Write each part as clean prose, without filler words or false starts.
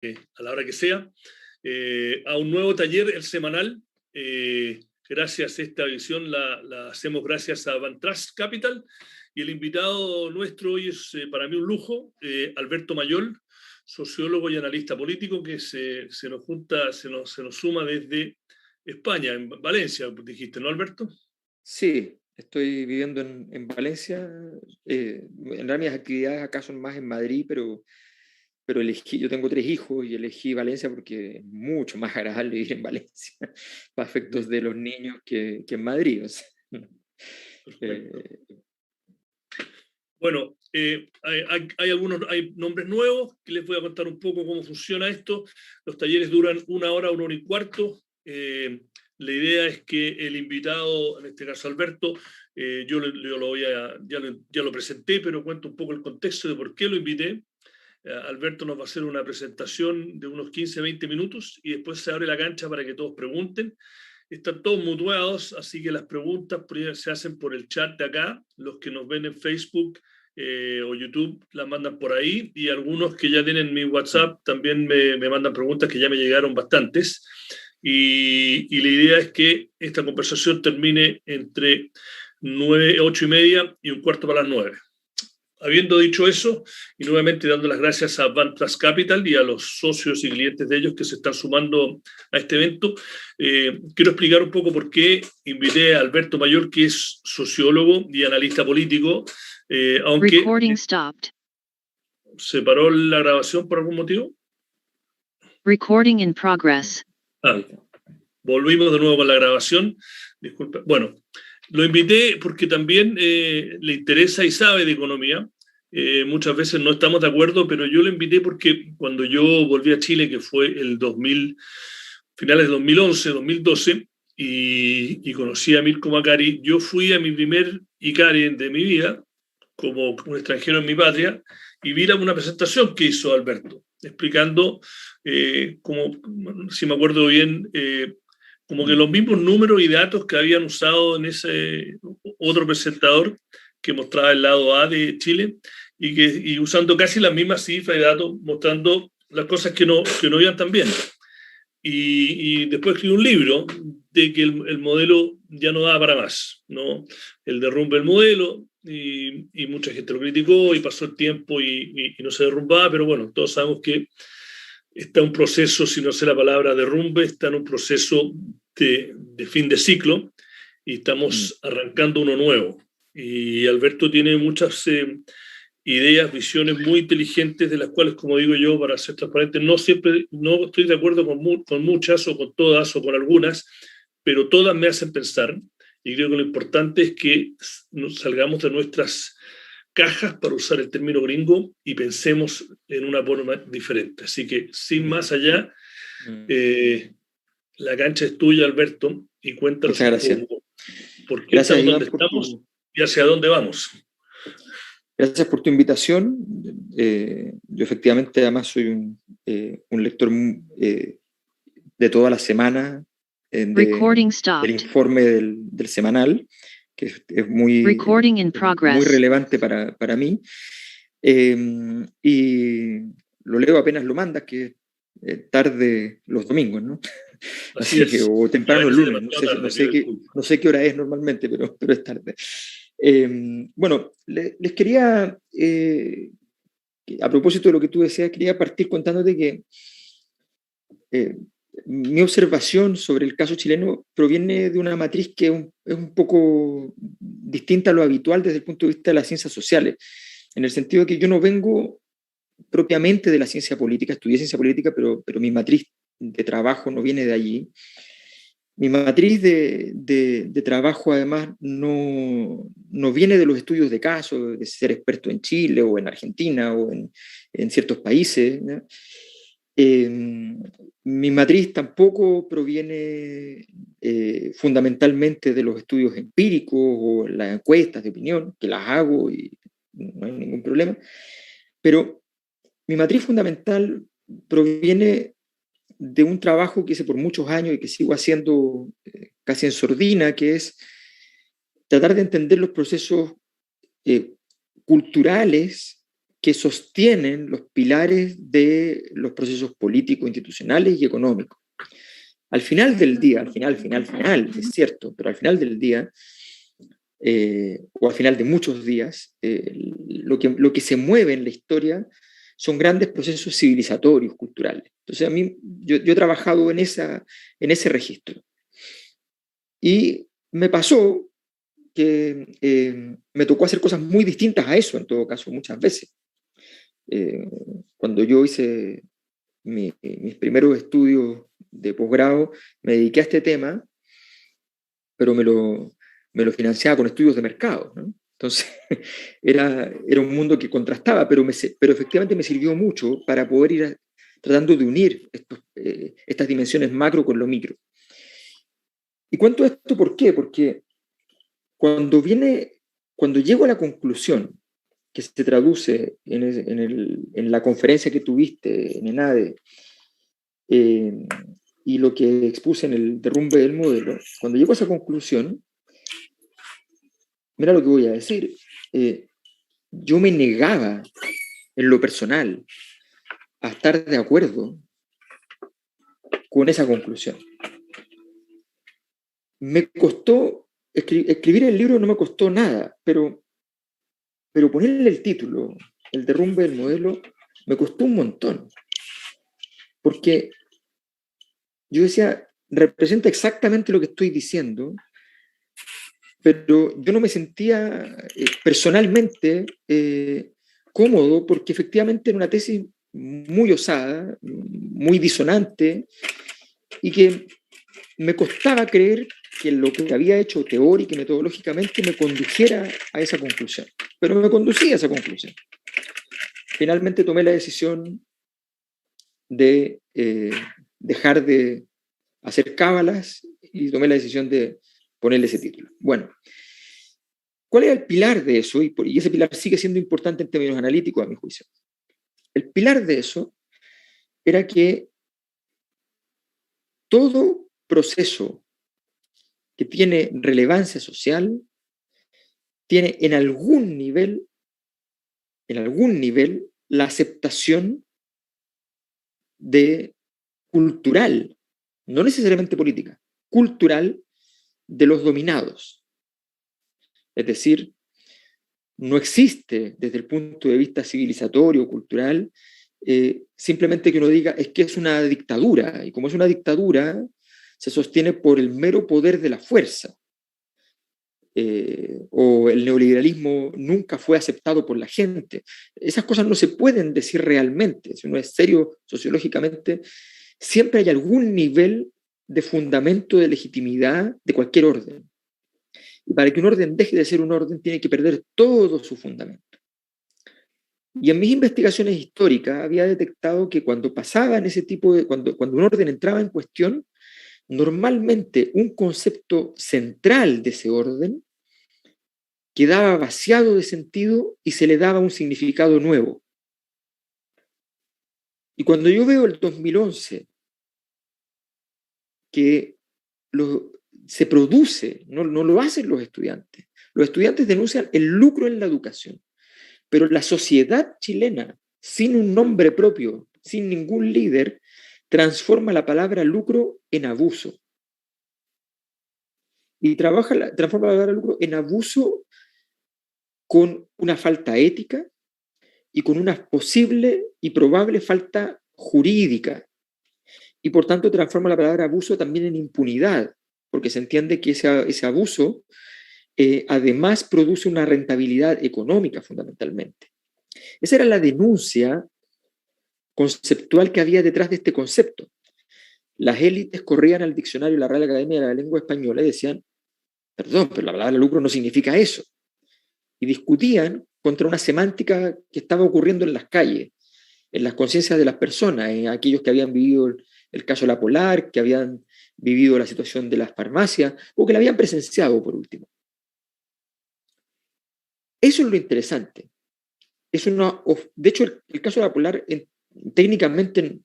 a la hora que sea, a un nuevo taller, el semanal. Gracias a esta visión la hacemos gracias a Van Trust Capital, y el invitado nuestro hoy es para mí un lujo, Alberto Mayol, sociólogo y analista político, que se nos suma desde España, en Valencia, dijiste, ¿no, Alberto? Sí, estoy viviendo en Valencia. En realidad mis actividades acá son más en Madrid, pero yo tengo 3 hijos y elegí Valencia porque es mucho más agradable vivir en Valencia para efectos de los niños que en Madrid. O sea. Bueno, hay nombres nuevos que les voy a contar un poco cómo funciona esto. Los talleres duran 1 hora, 1 hora y cuarto. La idea es que el invitado, en este caso Alberto, yo ya lo presenté, pero cuento un poco el contexto de por qué lo invité. Alberto nos va a hacer una presentación de unos 15-20 minutos y después se abre la cancha para que todos pregunten. Están todos muteados, así que las preguntas se hacen por el chat de acá. Los que nos ven en Facebook o YouTube las mandan por ahí, y algunos que ya tienen mi WhatsApp también me mandan preguntas, que ya me llegaron bastantes. Y la idea es que esta conversación termine entre 8:30 y 8:15. Habiendo dicho eso, y nuevamente dando las gracias a Van Trust Capital y a los socios y clientes de ellos que se están sumando a este evento, quiero explicar un poco por qué invité a Alberto Mayol, que es sociólogo y analista político, aunque se paró la grabación por algún motivo. Recording in progress. Volvimos de nuevo con la grabación. Disculpe. Bueno, lo invité porque también le interesa y sabe de economía. Muchas veces no estamos de acuerdo, pero yo lo invité porque cuando yo volví a Chile, que fue finales de 2011, 2012, y conocí a Mirko Macari, yo fui a mi primer ICARI de mi vida, como un extranjero en mi patria, y vi una presentación que hizo Alberto, explicando, si me acuerdo bien, como que los mismos números y datos que habían usado en ese otro presentador que mostraba el lado A de Chile, y usando casi las mismas cifras y datos, mostrando las cosas que no iban tan bien. Y después escribió un libro de que el modelo ya no daba para más, ¿no? El derrumbe del modelo, y mucha gente lo criticó, y pasó el tiempo y no se derrumbaba, pero bueno, todos sabemos que está un proceso, si no sé la palabra derrumbe, está en un proceso de fin de ciclo, y estamos arrancando uno nuevo. Y Alberto tiene muchas ideas, visiones muy inteligentes, de las cuales, como digo yo, para ser transparente, no estoy de acuerdo con muchas, o con todas, o con algunas, pero todas me hacen pensar, y creo que lo importante es que nos salgamos de nuestras cajas, para usar el término gringo, y pensemos en una forma diferente. Así que, sin más allá, la cancha es tuya, Alberto, y cuéntanos un poco por qué estamos donde estamos y hacia dónde vamos. Gracias por tu invitación. Yo efectivamente además soy un lector de toda la semana del informe del semanal, que es muy relevante para mí. Y lo leo apenas lo mandas, que es tarde los domingos, ¿no? Así que, o temprano el lunes, no sé qué hora es normalmente, pero es tarde. Bueno, les quería, a propósito de lo que tú decías, quería partir contándote que mi observación sobre el caso chileno proviene de una matriz que es un poco distinta a lo habitual desde el punto de vista de las ciencias sociales, en el sentido de que yo no vengo propiamente de la ciencia política, estudié ciencia política, pero mi matriz de trabajo no viene de allí. Mi matriz de trabajo, además, no viene de los estudios de caso, de ser experto en Chile o en Argentina o en ciertos países, ¿no? Mi matriz tampoco proviene fundamentalmente de los estudios empíricos o las encuestas de opinión, que las hago y no hay ningún problema, pero mi matriz fundamental proviene de un trabajo que hice por muchos años y que sigo haciendo casi en sordina, que es tratar de entender los procesos culturales que sostienen los pilares de los procesos políticos, institucionales y económicos. Al final del día, al final, es cierto, pero al final del día, o al final de muchos días, lo que se mueve en la historia son grandes procesos civilizatorios, culturales. Entonces, a mí, yo he trabajado en ese registro. Y me pasó que me tocó hacer cosas muy distintas a eso, en todo caso, muchas veces. Cuando yo hice mis primeros estudios de posgrado, me dediqué a este tema, pero me lo financiaba con estudios de mercado, ¿no? Entonces, era un mundo que contrastaba, pero efectivamente me sirvió mucho para poder ir tratando de unir estas dimensiones macro con lo micro. Y cuento esto, ¿por qué? Porque cuando llego a la conclusión que se traduce en la conferencia que tuviste en ENADE, y lo que expuse en el derrumbe del modelo, cuando llego a esa conclusión, mira lo que voy a decir, yo me negaba en lo personal a estar de acuerdo con esa conclusión. Me costó, escribir el libro no me costó nada, pero ponerle el título, el derrumbe del modelo, me costó un montón. Porque yo decía, representa exactamente lo que estoy diciendo, pero yo no me sentía personalmente cómodo, porque efectivamente era una tesis muy osada, muy disonante, y que me costaba creer que lo que había hecho teórica y metodológicamente me condujera a esa conclusión. Pero me conducía a esa conclusión. Finalmente tomé la decisión de dejar de hacer cábalas y tomé la decisión de ponerle ese título. Bueno, ¿cuál era el pilar de eso? Y ese pilar sigue siendo importante en términos analíticos, a mi juicio. El pilar de eso era que todo proceso que tiene relevancia social tiene en algún nivel, la aceptación cultural, no necesariamente política, cultural de los dominados. Es decir, no existe desde el punto de vista civilizatorio, cultural, simplemente que uno diga es que es una dictadura, y como es una dictadura, se sostiene por el mero poder de la fuerza. O el neoliberalismo nunca fue aceptado por la gente. Esas cosas no se pueden decir realmente. Si uno es serio sociológicamente, siempre hay algún nivel de fundamento de legitimidad de cualquier orden. Y para que un orden deje de ser un orden, tiene que perder todo su fundamento. Y en mis investigaciones históricas había detectado que cuando pasaban ese tipo de... Cuando un orden entraba en cuestión, normalmente un concepto central de ese orden quedaba vaciado de sentido y se le daba un significado nuevo. Y cuando yo veo el 2011 que se produce, no lo hacen los estudiantes denuncian el lucro en la educación, pero la sociedad chilena, sin un nombre propio, sin ningún líder, transforma la palabra lucro en abuso. Y transforma la palabra lucro en abuso con una falta ética y con una posible y probable falta jurídica. Y por tanto transforma la palabra abuso también en impunidad, porque se entiende que ese abuso además produce una rentabilidad económica fundamentalmente. Esa era la denuncia conceptual que había detrás de este concepto. Las élites corrían al diccionario de la Real Academia de la Lengua Española y decían, perdón, pero la palabra lucro no significa eso. Y discutían contra una semántica que estaba ocurriendo en las calles, en las conciencias de las personas, en aquellos que habían vivido el caso La Polar, que habían vivido la situación de las farmacias, o que la habían presenciado por último. Eso es lo interesante. De hecho, el caso de La Polar, técnicamente,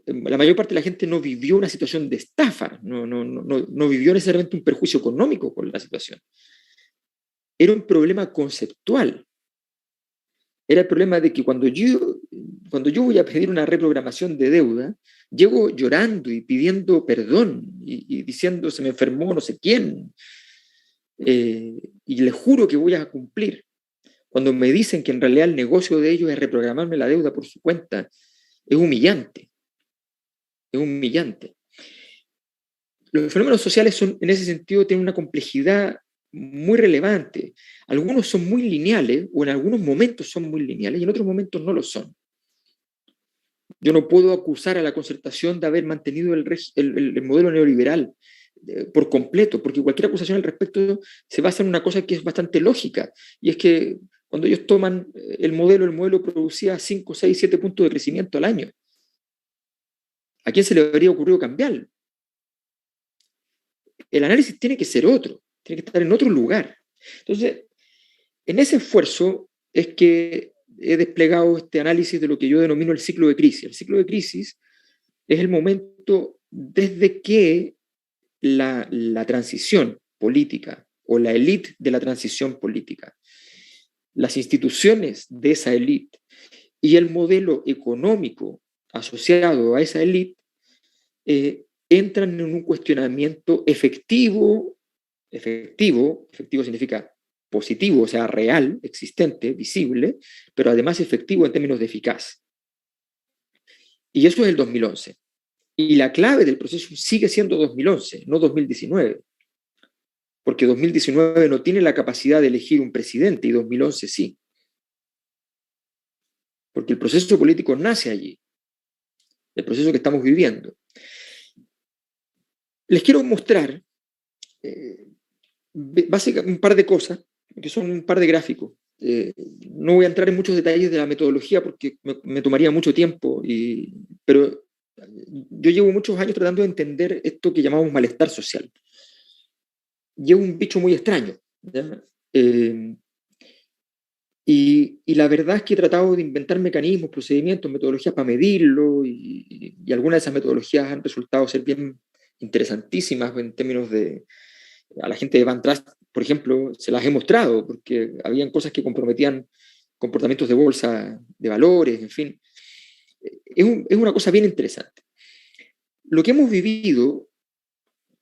la mayor parte de la gente no vivió una situación de estafa, no vivió necesariamente un perjuicio económico con la situación. Era un problema conceptual. era el problema de que cuando yo voy a pedir una reprogramación de deuda, llego llorando y pidiendo perdón y diciendo se me enfermó no sé quién, y les juro que voy a cumplir. Cuando me dicen que en realidad el negocio de ellos es reprogramarme la deuda por su cuenta, es humillante. Es humillante. Los fenómenos sociales son, en ese sentido, tienen una complejidad muy relevante. Algunos son muy lineales, o en algunos momentos son muy lineales, y en otros momentos no lo son. Yo no puedo acusar a la Concertación de haber mantenido el modelo neoliberal por completo, porque cualquier acusación al respecto se basa en una cosa que es bastante lógica, y es que cuando ellos toman el modelo producía 5, 6, 7 puntos de crecimiento al año. ¿A quién se le habría ocurrido cambiarlo? El análisis tiene que ser otro, tiene que estar en otro lugar. Entonces, en ese esfuerzo es que he desplegado este análisis de lo que yo denomino el ciclo de crisis. El ciclo de crisis es el momento desde que la transición política o la élite de la transición política, las instituciones de esa élite y el modelo económico asociado a esa élite entran en un cuestionamiento efectivo significa positivo, o sea, real, existente, visible, pero además efectivo en términos de eficaz. Y eso es el 2011. Y la clave del proceso sigue siendo 2011, no 2019. Porque 2019 no tiene la capacidad de elegir un presidente y 2011 sí. Porque el proceso político nace allí. El proceso que estamos viviendo. Les quiero mostrar básicamente un par de cosas, que son un par de gráficos. No voy a entrar en muchos detalles de la metodología porque me tomaría mucho tiempo, pero yo llevo muchos años tratando de entender esto que llamamos malestar social. Y es un bicho muy extraño. Y la verdad es que he tratado de inventar mecanismos, procedimientos, metodologías para medirlo, y algunas de esas metodologías han resultado ser bien interesantísimas en términos de... A la gente de Van Trust, por ejemplo, se las he mostrado, porque habían cosas que comprometían comportamientos de bolsa de valores, en fin. Es una cosa bien interesante. Lo que hemos vivido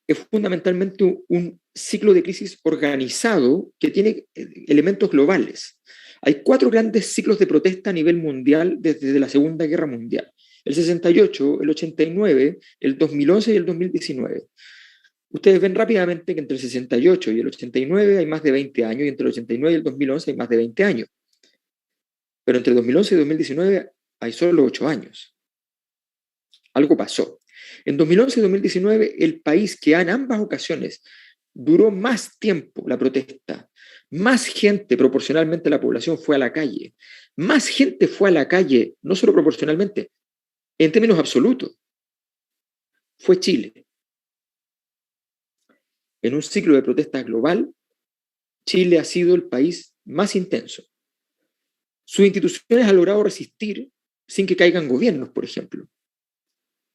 es fundamentalmente un ciclo de crisis organizado que tiene elementos globales. Hay 4 grandes ciclos de protesta a nivel mundial desde la Segunda Guerra Mundial. El 68, el 89, el 2011 y el 2019. Ustedes ven rápidamente que entre el 68 y el 89 hay más de 20 años, y entre el 89 y el 2011 hay más de 20 años. Pero entre 2011 y 2019 hay solo 8 años. Algo pasó. En 2011 y 2019, el país que en ambas ocasiones duró más tiempo la protesta, más gente proporcionalmente a la población fue a la calle, más gente fue a la calle, no solo proporcionalmente, en términos absolutos, fue Chile. En un ciclo de protesta global, Chile ha sido el país más intenso. Sus instituciones han logrado resistir sin que caigan gobiernos, por ejemplo.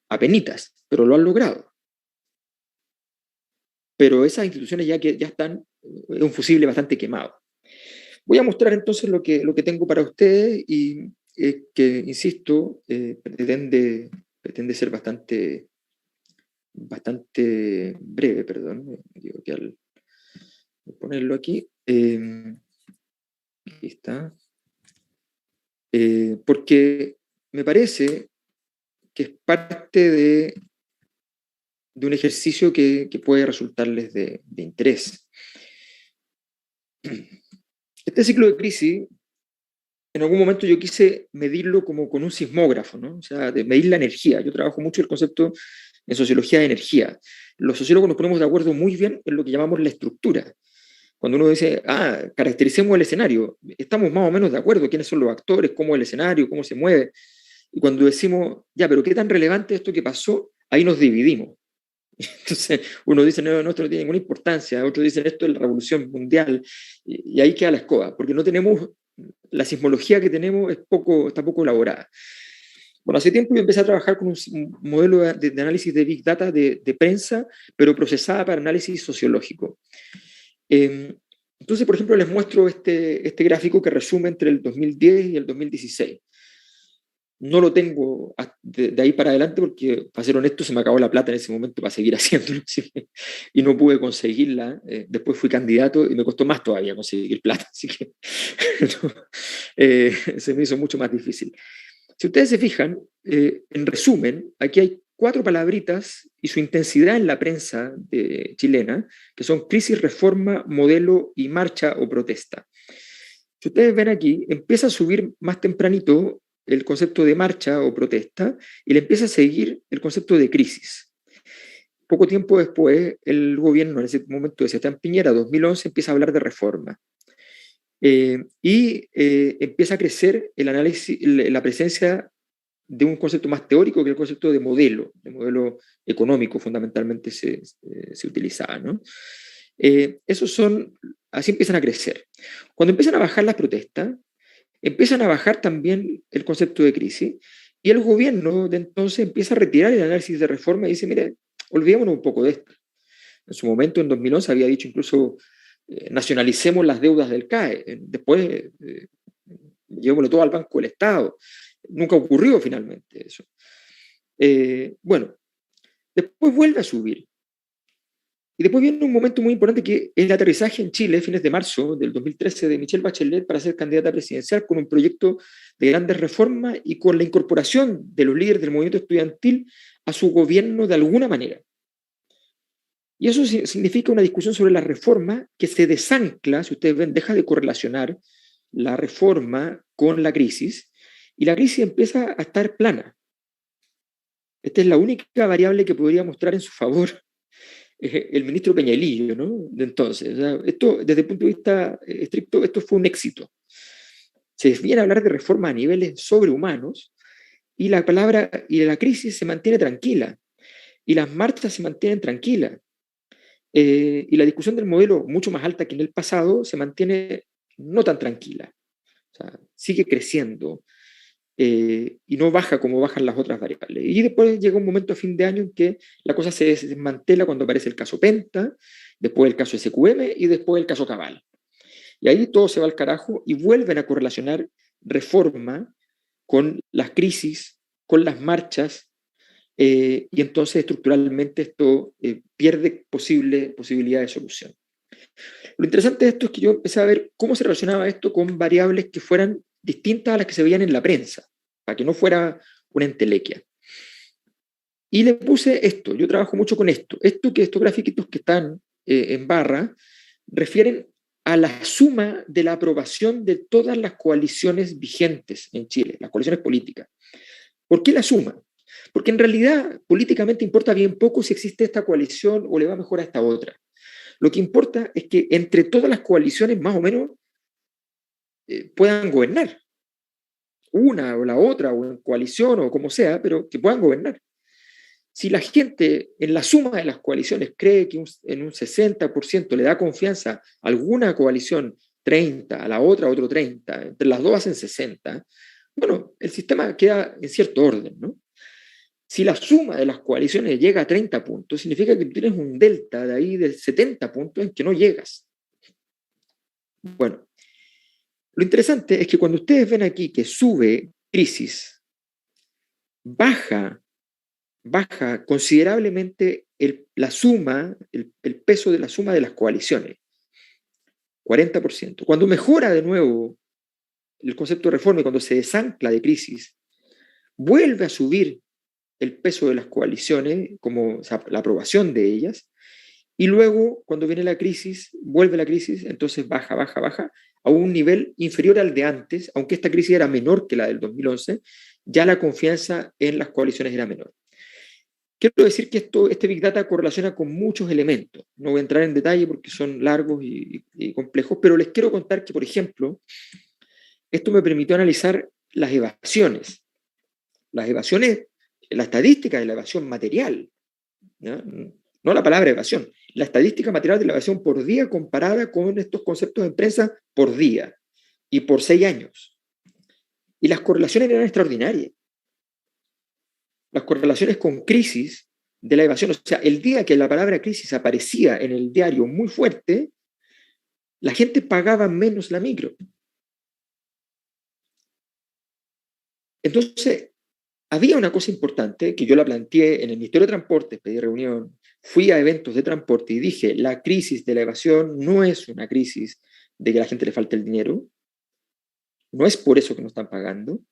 Apenitas, pero lo han logrado. Pero esas instituciones ya están en un fusible bastante quemado. Voy a mostrar entonces lo que tengo para ustedes y que, insisto, pretende ser bastante breve, perdón. Digo que al ponerlo aquí, aquí está. Porque me parece que es parte de un ejercicio que puede resultarles de interés. Este ciclo de crisis, en algún momento yo quise medirlo como con un sismógrafo, ¿no? O sea, de medir la energía. Yo trabajo mucho el concepto en sociología de energía. Los sociólogos nos ponemos de acuerdo muy bien en lo que llamamos la estructura. Cuando uno dice, caractericemos el escenario, estamos más o menos de acuerdo quiénes son los actores, cómo es el escenario, cómo se mueve. Y cuando decimos, pero ¿qué tan relevante es esto que pasó? Ahí nos dividimos. Entonces uno dice, no, esto no tiene ninguna importancia, otros dicen, esto es la revolución mundial, y ahí queda la escoba, porque no tenemos, la sismología que tenemos está poco elaborada. Bueno, hace tiempo yo empecé a trabajar con un modelo de análisis de Big Data de prensa, pero procesada para análisis sociológico. Entonces, por ejemplo, les muestro este gráfico que resume entre el 2010 y el 2016. No lo tengo de ahí para adelante porque, para ser honesto, se me acabó la plata en ese momento para seguir haciéndolo y no pude conseguirla. Después fui candidato y me costó más todavía conseguir plata, así que se me hizo mucho más difícil. Si ustedes se fijan, en resumen, aquí hay 4 palabritas y su intensidad en la prensa chilena, que son crisis, reforma, modelo y marcha o protesta. Si ustedes ven aquí, empieza a subir más tempranito el concepto de marcha o protesta y le empieza a seguir el concepto de crisis. Poco tiempo después, el gobierno, en ese momento de Sebastián Piñera, 2011, empieza a hablar de reforma. Empieza a crecer el análisis, la presencia de un concepto más teórico que el concepto de modelo económico fundamentalmente se utilizaba, ¿no? Así empiezan a crecer. Cuando empiezan a bajar las protestas, empiezan a bajar también el concepto de crisis y el gobierno de entonces empieza a retirar el análisis de reforma y dice, mire, olvidémonos un poco de esto. En su momento, en 2011, había dicho incluso nacionalicemos las deudas del CAE, después llevémoslo todo al Banco del Estado. Nunca ocurrió finalmente eso. Bueno, después vuelve a subir. Y después viene un momento muy importante que es el aterrizaje en Chile, fines de marzo del 2013, de Michelle Bachelet para ser candidata presidencial con un proyecto de grandes reformas y con la incorporación de los líderes del movimiento estudiantil a su gobierno de alguna manera. Y eso significa una discusión sobre la reforma que se desancla, si ustedes ven, deja de correlacionar la reforma con la crisis, y la crisis empieza a estar plana. Esta es la única variable que podría mostrar en su favor el ministro Peñalillo, ¿no? De entonces. O sea, esto, desde el punto de vista estricto, esto fue un éxito. Se viene a hablar de reforma a niveles sobrehumanos y la crisis se mantiene tranquila y las marchas se mantienen tranquilas. Y la discusión del modelo, mucho más alta que en el pasado, se mantiene no tan tranquila. O sea, sigue creciendo y no baja como bajan las otras variables. Y después llega un momento a fin de año en que la cosa se desmantela cuando aparece el caso Penta, después el caso SQM y después el caso Cabal. Y ahí todo se va al carajo y vuelven a correlacionar reforma con las crisis, con las marchas, y entonces estructuralmente esto pierde posibilidad de solución. Lo interesante de esto es que yo empecé a ver cómo se relacionaba esto con variables que fueran distintas a las que se veían en la prensa, para que no fuera una entelequia. Y le puse esto, yo trabajo mucho con esto. Estos grafiquitos que están en barra refieren a la suma de la aprobación de todas las coaliciones vigentes en Chile, las coaliciones políticas. ¿Por qué la suma? Porque en realidad políticamente importa bien poco si existe esta coalición o le va mejor a esta otra. Lo que importa es que entre todas las coaliciones más o menos puedan gobernar. Una o la otra, o en coalición o como sea, pero que puedan gobernar. Si la gente en la suma de las coaliciones cree que en un 60% le da confianza a alguna coalición 30, a la otra otro 30, entre las dos hacen 60, bueno, el sistema queda en cierto orden, ¿no? Si la suma de las coaliciones llega a 30 puntos, significa que tienes un delta de ahí de 70 puntos en que no llegas. Bueno, lo interesante es que cuando ustedes ven aquí que sube crisis, baja considerablemente la suma, el peso de la suma de las coaliciones, 40%. Cuando mejora de nuevo el concepto de reforma y cuando se desancla de crisis, vuelve a subir el peso de las coaliciones, como, o sea, la aprobación de ellas, y luego, cuando viene la crisis, vuelve la crisis, entonces baja a un nivel inferior al de antes, aunque esta crisis era menor que la del 2011, ya la confianza en las coaliciones era menor. Quiero decir que este Big Data correlaciona con muchos elementos. No voy a entrar en detalle porque son largos y complejos, pero les quiero contar que, por ejemplo, esto me permitió analizar las evasiones. Las evasiones, la estadística de la evasión material, ¿ya? No la palabra evasión, la estadística material de la evasión por día comparada con estos conceptos de empresa por día y por 6 años. Y las correlaciones eran extraordinarias. Las correlaciones con crisis de la evasión, o sea, el día que la palabra crisis aparecía en el diario muy fuerte, la gente pagaba menos la micro. Entonces, había una cosa importante que yo la planteé en el Ministerio de Transporte, pedí reunión, fui a eventos de transporte y dije, la crisis de la evasión no es una crisis de que a la gente le falte el dinero, no es por eso que no están pagando.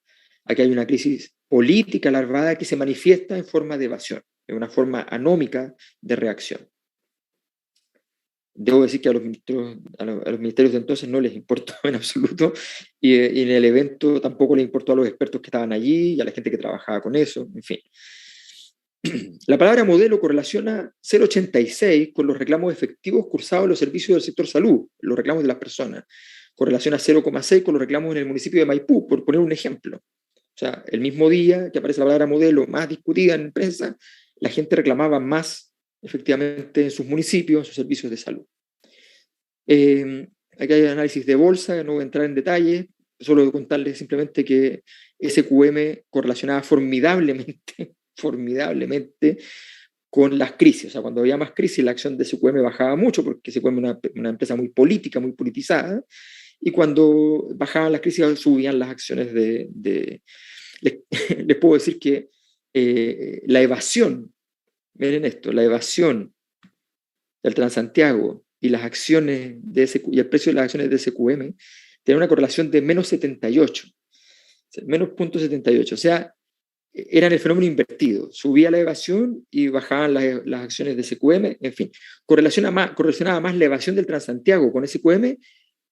Aquí hay una crisis política larvada que se manifiesta en forma de evasión, en una forma anómica de reacción. Debo decir que a los ministerios de entonces no les importó en absoluto, y en el evento tampoco les importó a los expertos que estaban allí y a la gente que trabajaba con eso, en fin. La palabra modelo correlaciona 0,86 con los reclamos efectivos cursados en los servicios del sector salud, los reclamos de las personas. Correlaciona 0,6 con los reclamos en el municipio de Maipú, por poner un ejemplo. O sea, el mismo día que aparece la palabra modelo más discutida en prensa, la gente reclamaba más efectivamente en sus municipios, en sus servicios de salud. Aquí hay análisis de bolsa, no voy a entrar en detalle, solo contarles simplemente que SQM correlacionaba formidablemente con las crisis. O sea, cuando había más crisis, la acción de SQM bajaba mucho, porque SQM es una empresa muy política, muy politizada, y cuando bajaban las crisis subían las acciones les puedo decir que la evasión, miren esto, la evasión del Transantiago y las acciones y el precio de las acciones de SQM tienen una correlación de menos 78, menos 0,78, o sea, eran el fenómeno invertido, subía la evasión y bajaban las acciones de SQM, en fin, correlacionaba más la evasión del Transantiago con SQM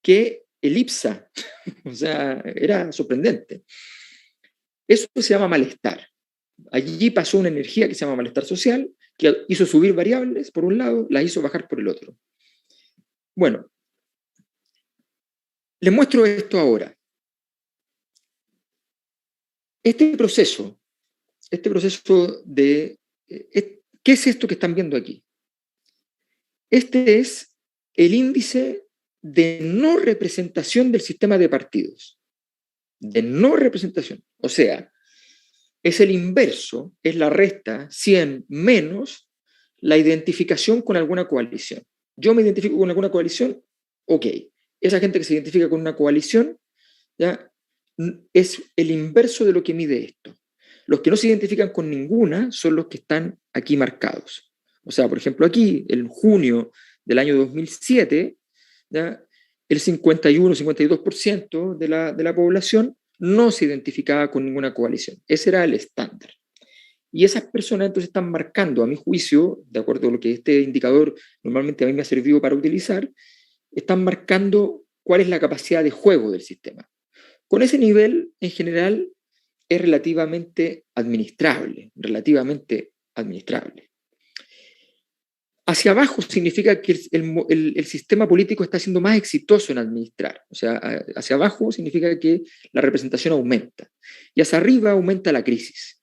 que el IPSA, o sea, era sorprendente. Eso se llama malestar. Allí pasó una energía que se llama malestar social, que hizo subir variables por un lado, las hizo bajar por el otro. Bueno, les muestro esto ahora. Este proceso de... ¿Qué es esto que están viendo aquí? Este es el índice de no representación del sistema de partidos. De no representación. O sea, es el inverso, es la resta 100 menos la identificación con alguna coalición. Yo me identifico con alguna coalición, ok. Esa gente que se identifica con una coalición, ¿ya? Es el inverso de lo que mide esto. Los que no se identifican con ninguna son los que están aquí marcados. O sea, por ejemplo, aquí, en junio del año 2007, ¿ya? El 51-52% de la población no se identificaba con ninguna coalición. Ese era el estándar. Y esas personas entonces están marcando, a mi juicio, de acuerdo a lo que este indicador normalmente a mí me ha servido para utilizar, están marcando cuál es la capacidad de juego del sistema. Con ese nivel, en general, es relativamente administrable. Hacia abajo significa que el sistema político está siendo más exitoso en administrar. O sea, hacia abajo significa que la representación aumenta. Y hacia arriba aumenta la crisis.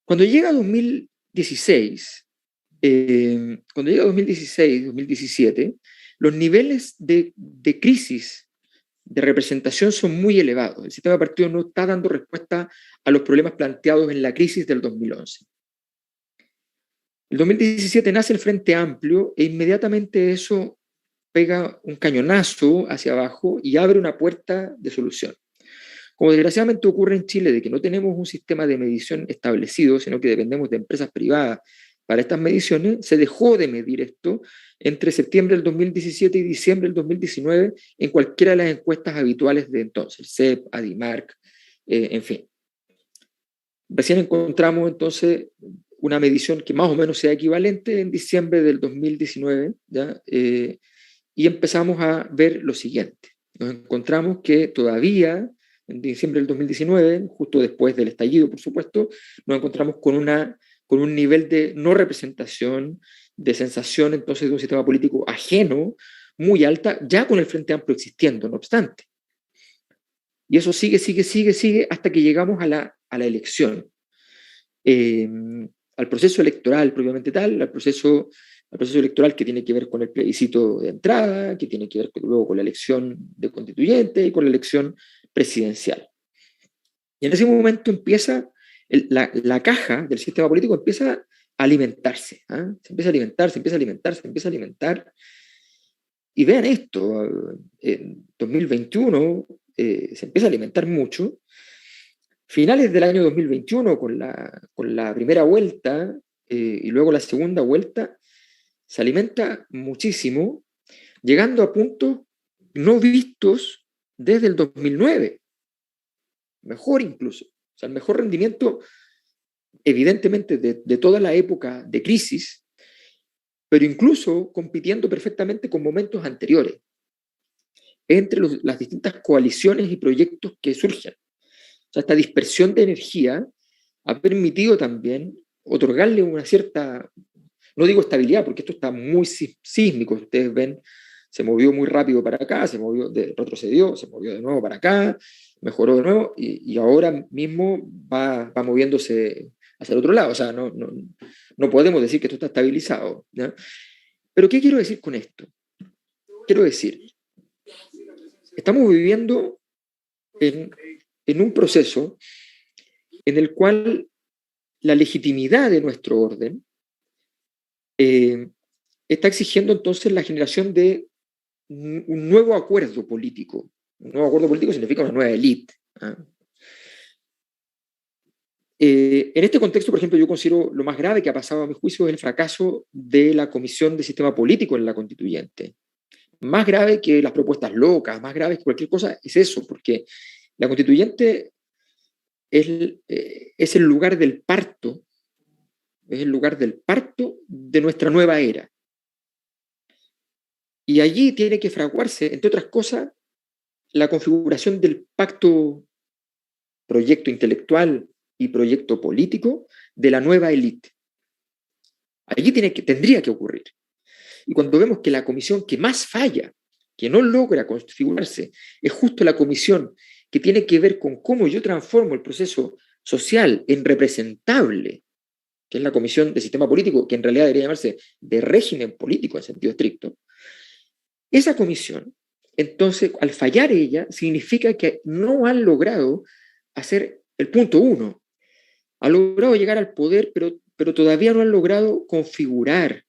Cuando llega 2016, 2017, los niveles de crisis de representación son muy elevados. El sistema de partidos no está dando respuesta a los problemas planteados en la crisis del 2011. El 2017 nace el Frente Amplio e inmediatamente eso pega un cañonazo hacia abajo y abre una puerta de solución. Como desgraciadamente ocurre en Chile, de que no tenemos un sistema de medición establecido, sino que dependemos de empresas privadas para estas mediciones, se dejó de medir esto entre septiembre del 2017 y diciembre del 2019 en cualquiera de las encuestas habituales de entonces, el CEP, Adimark, en fin. Recién encontramos entonces una medición que más o menos sea equivalente en diciembre del 2019, ¿ya? Y empezamos a ver lo siguiente. Nos encontramos que todavía en diciembre del 2019, justo después del estallido, por supuesto, nos encontramos con un nivel de no representación, de sensación entonces de un sistema político ajeno, muy alta, ya con el Frente Amplio existiendo, no obstante. Y eso sigue hasta que llegamos a la elección. Al proceso electoral propiamente tal, al proceso electoral que tiene que ver con el plebiscito de entrada, que tiene que ver luego con la elección de constituyente y con la elección presidencial. Y en ese momento empieza la caja del sistema político empieza a alimentarse, se empieza a alimentar, Y vean esto, en 2021 se empieza a alimentar mucho. Finales del año 2021, con la primera vuelta y luego la segunda vuelta, se alimenta muchísimo, llegando a puntos no vistos desde el 2009. Mejor incluso. O sea, el mejor rendimiento, evidentemente, de toda la época de crisis, pero incluso compitiendo perfectamente con momentos anteriores, entre las distintas coaliciones y proyectos que surgen. O sea, esta dispersión de energía ha permitido también otorgarle una cierta, no digo estabilidad, porque esto está muy sísmico, ustedes ven, se movió muy rápido para acá, retrocedió, se movió de nuevo para acá, mejoró de nuevo, y ahora mismo va moviéndose hacia el otro lado. O sea, no podemos decir que esto está estabilizado, ¿ya? Pero ¿qué quiero decir con esto? Quiero decir, estamos viviendo en un proceso en el cual la legitimidad de nuestro orden está exigiendo entonces la generación de un nuevo acuerdo político. Un nuevo acuerdo político significa una nueva élite. En este contexto, por ejemplo, yo considero lo más grave que ha pasado a mi juicio es el fracaso de la Comisión de Sistema Político en la Constituyente. Más grave que las propuestas locas, más grave que cualquier cosa, es eso, porque la Constituyente es el lugar del parto, es el lugar del parto de nuestra nueva era. Y allí tiene que fraguarse, entre otras cosas, la configuración del pacto, proyecto intelectual y proyecto político de la nueva élite. Allí tendría que ocurrir. Y cuando vemos que la comisión que más falla, que no logra configurarse, es justo la comisión que tiene que ver con cómo yo transformo el proceso social en representable, que es la Comisión de Sistema Político, que en realidad debería llamarse de régimen político en sentido estricto, esa comisión, entonces, al fallar ella, significa que no han logrado hacer el punto uno. Han logrado llegar al poder, pero todavía no han logrado configurar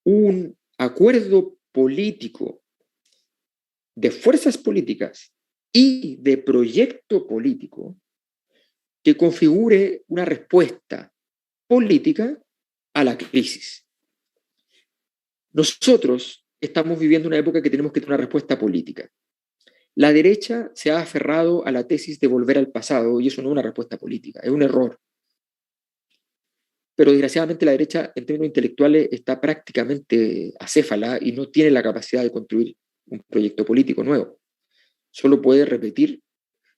un acuerdo político de fuerzas políticas y de proyecto político que configure una respuesta política a la crisis. Nosotros estamos viviendo una época que tenemos que tener una respuesta política. La derecha se ha aferrado a la tesis de volver al pasado y eso no es una respuesta política, es un error. Pero desgraciadamente la derecha en términos intelectuales está prácticamente acéfala y no tiene la capacidad de construir un proyecto político nuevo. Solo puede repetir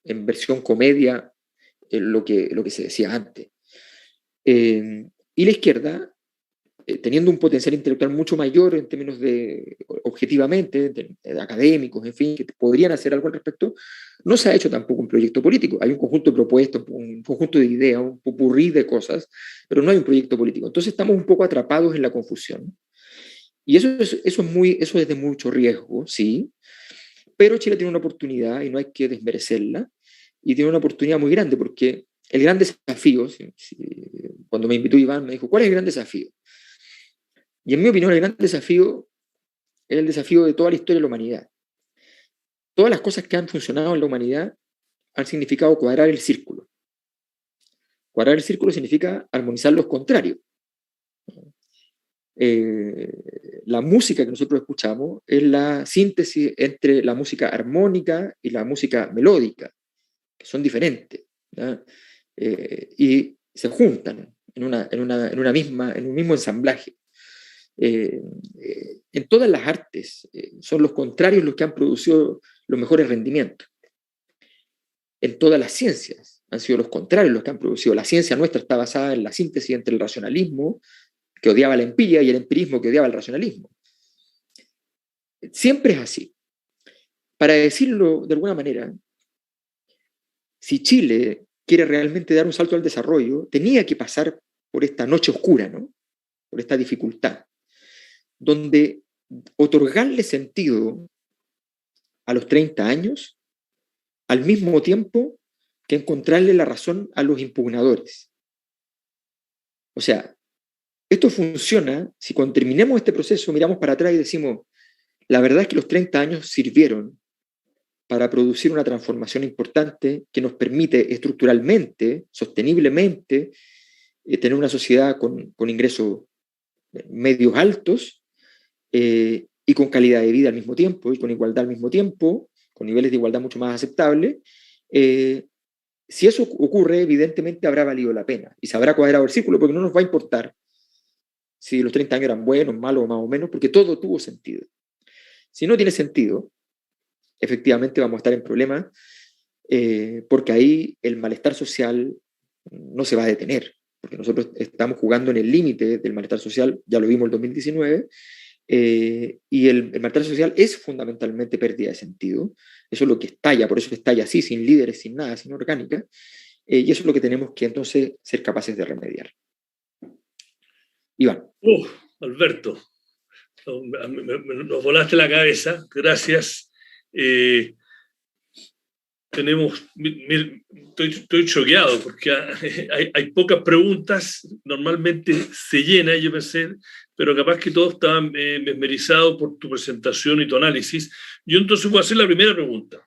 en versión comedia lo que se decía antes. Y la izquierda, teniendo un potencial intelectual mucho mayor en términos de, objetivamente, de académicos, en fin, que podrían hacer algo al respecto, no se ha hecho tampoco un proyecto político. Hay un conjunto de propuestas, un conjunto de ideas, un popurrí de cosas, pero no hay un proyecto político. Entonces estamos un poco atrapados en la confusión. Y eso es de mucho riesgo, sí, pero Chile tiene una oportunidad y no hay que desmerecerla, y tiene una oportunidad muy grande, porque el gran desafío, cuando me invitó Iván, me dijo, ¿cuál es el gran desafío? Y en mi opinión, el gran desafío es el desafío de toda la historia de la humanidad. Todas las cosas que han funcionado en la humanidad han significado cuadrar el círculo. Cuadrar el círculo significa armonizar los contrarios. La música que nosotros escuchamos es la síntesis entre la música armónica y la música melódica, que son diferentes, y se juntan en un mismo ensamblaje. En todas las artes son los contrarios los que han producido los mejores rendimientos. En todas las ciencias han sido los contrarios los que han producido. La ciencia nuestra está basada en la síntesis entre el racionalismo, que odiaba la empiria, y el empirismo, que odiaba el racionalismo. Siempre es así. Para decirlo de alguna manera, si Chile quiere realmente dar un salto al desarrollo, tenía que pasar por esta noche oscura, ¿no? Por esta dificultad, donde otorgarle sentido a los 30 años, al mismo tiempo que encontrarle la razón a los impugnadores. O sea, esto funciona si cuando terminemos este proceso miramos para atrás y decimos, La verdad es que los 30 años sirvieron para producir una transformación importante que nos permite estructuralmente, sosteniblemente, tener una sociedad con ingresos medios altos y con calidad de vida al mismo tiempo, y con igualdad al mismo tiempo, con niveles de igualdad mucho más aceptables. Si eso ocurre, evidentemente habrá valido la pena y se habrá cuadrado el círculo, porque no nos va a importar si los 30 años eran buenos, malos o más o menos, porque todo tuvo sentido. Si no tiene sentido, efectivamente vamos a estar en problemas, porque ahí el malestar social no se va a detener, porque nosotros estamos jugando en el límite del malestar social, ya lo vimos en el 2019, y el malestar social es fundamentalmente pérdida de sentido. Eso es lo que estalla, por eso estalla así, sin líderes, sin nada, sin orgánica, y eso es lo que tenemos que entonces ser capaces de remediar. Iván. Alberto, nos volaste la cabeza, gracias. Estoy choqueado porque hay pocas preguntas, normalmente se llena, yo pensé, pero capaz que todos estaban mesmerizados por tu presentación y tu análisis. Yo entonces voy a hacer la primera pregunta.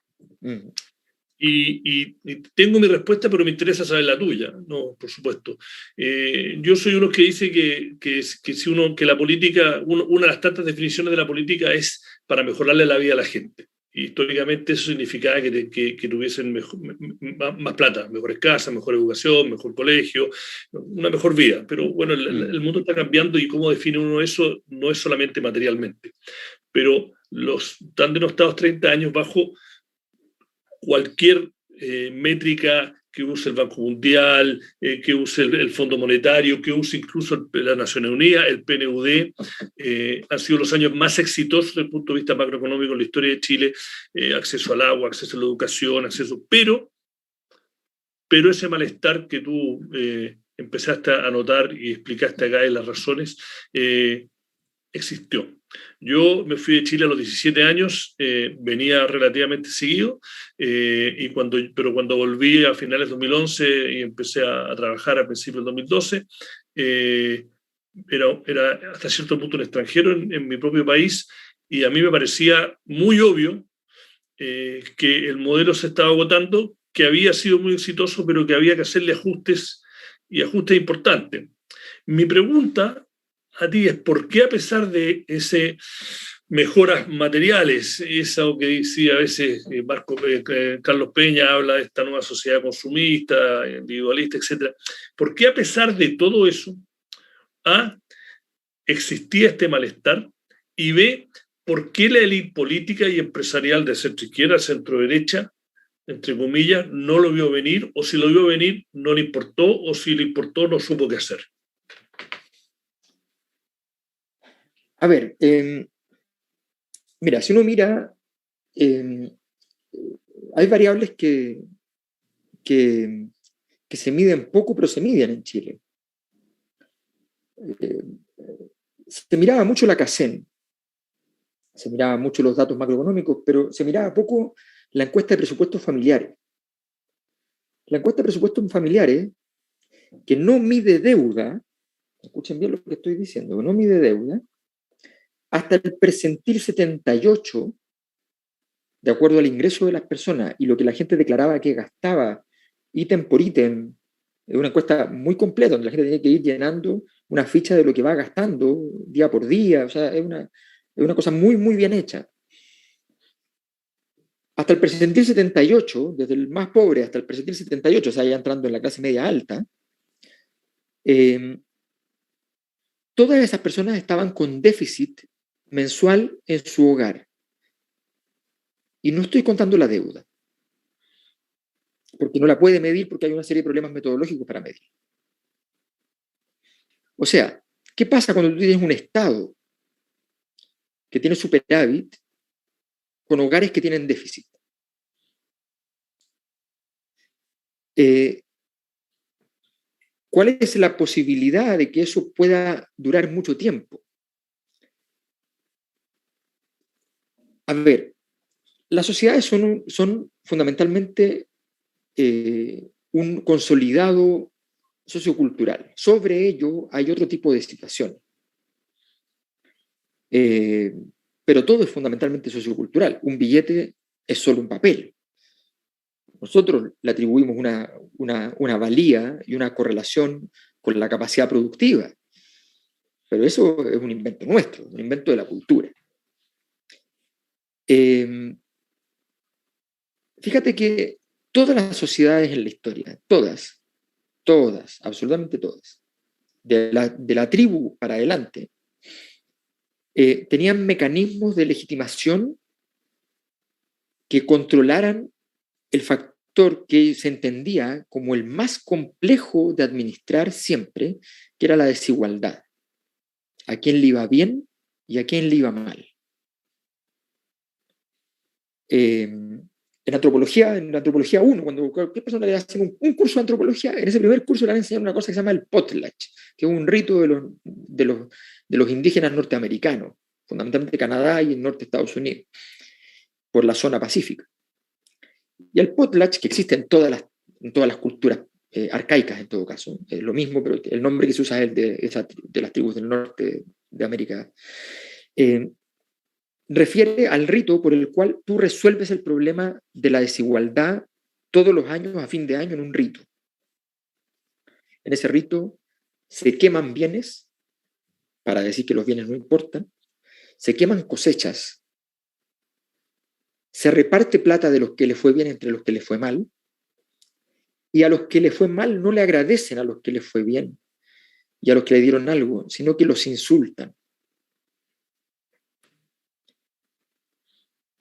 Y tengo mi respuesta, pero me interesa saber la tuya, no, por supuesto. Yo soy uno que dice que la política, una de las tantas definiciones de la política es para mejorarle la vida a la gente. Y históricamente eso significaba que tuviesen más plata, mejores casas, mejor educación, mejor colegio, una mejor vida. Pero bueno, el mundo está cambiando y cómo define uno eso no es solamente materialmente. Pero están denostados 30 años bajo cualquier métrica que use el Banco Mundial, que use el Fondo Monetario, que use incluso la Naciones Unidas, el PNUD, han sido los años más exitosos desde el punto de vista macroeconómico en la historia de Chile, acceso al agua, acceso a la educación, pero ese malestar que tú empezaste a notar y explicaste acá en las razones, existió. Yo me fui de Chile a los 17 años, venía relativamente seguido, pero cuando volví a finales de 2011 y empecé a trabajar a principios del 2012, era hasta cierto punto un extranjero en mi propio país, y a mí me parecía muy obvio que el modelo se estaba agotando, que había sido muy exitoso, pero que había que hacerle ajustes, y ajustes importantes. Mi pregunta a ti es por qué, a pesar de ese mejoras materiales, eso que decía a veces Carlos Peña, habla de esta nueva sociedad consumista, individualista, etc., por qué, a pesar de todo eso, existía este malestar, y B, por qué la élite política y empresarial de centro izquierda, centro derecha, entre comillas, no lo vio venir, o si lo vio venir no le importó, o si le importó no supo qué hacer? A ver, mira, si uno mira, hay variables que se miden poco, pero se miden en Chile. Se miraba mucho la CACEN, se miraba mucho los datos macroeconómicos, pero se miraba poco la encuesta de presupuestos familiares. La encuesta de presupuestos familiares, que no mide deuda, escuchen bien lo que estoy diciendo, que no mide deuda, hasta el percentil 78, de acuerdo al ingreso de las personas y lo que la gente declaraba que gastaba ítem por ítem, es una encuesta muy completa, donde la gente tiene que ir llenando una ficha de lo que va gastando día por día, o sea, es una cosa muy, muy bien hecha. Hasta el percentil 78, desde el más pobre hasta el percentil 78, o sea, ya entrando en la clase media alta, todas esas personas estaban con déficit mensual en su hogar. Y no estoy contando la deuda, porque no la puede medir, porque hay una serie de problemas metodológicos para medir. O sea, ¿qué pasa cuando tú tienes un Estado que tiene superávit con hogares que tienen déficit? ¿Cuál es la posibilidad de que eso pueda durar mucho tiempo? A ver, las sociedades son fundamentalmente un consolidado sociocultural. Sobre ello hay otro tipo de situaciones. Pero pero todo es fundamentalmente sociocultural. Un billete es solo un papel. Nosotros le atribuimos una valía y una correlación con la capacidad productiva, pero eso es un invento nuestro, un invento de la cultura. Fíjate que todas las sociedades en la historia, todas, absolutamente todas, de la tribu para adelante, tenían mecanismos de legitimación que controlaran el factor que se entendía como el más complejo de administrar siempre, que era la desigualdad. A quién le iba bien y a quién le iba mal. En antropología 1, cuando cualquier persona le hace un curso de antropología, en ese primer curso le van a enseñar una cosa que se llama el potlatch, que es un rito de los indígenas norteamericanos, fundamentalmente Canadá y el norte de Estados Unidos, por la zona pacífica. Y el potlatch, que existe en todas las culturas arcaicas en todo caso, es lo mismo, pero el nombre que se usa es el de las tribus del norte de América, refiere al rito por el cual tú resuelves el problema de la desigualdad todos los años, a fin de año, en un rito. En ese rito se queman bienes, para decir que los bienes no importan, se queman cosechas, se reparte plata de los que le fue bien entre los que le fue mal, y a los que le fue mal no le agradecen a los que le fue bien y a los que le dieron algo, sino que los insultan.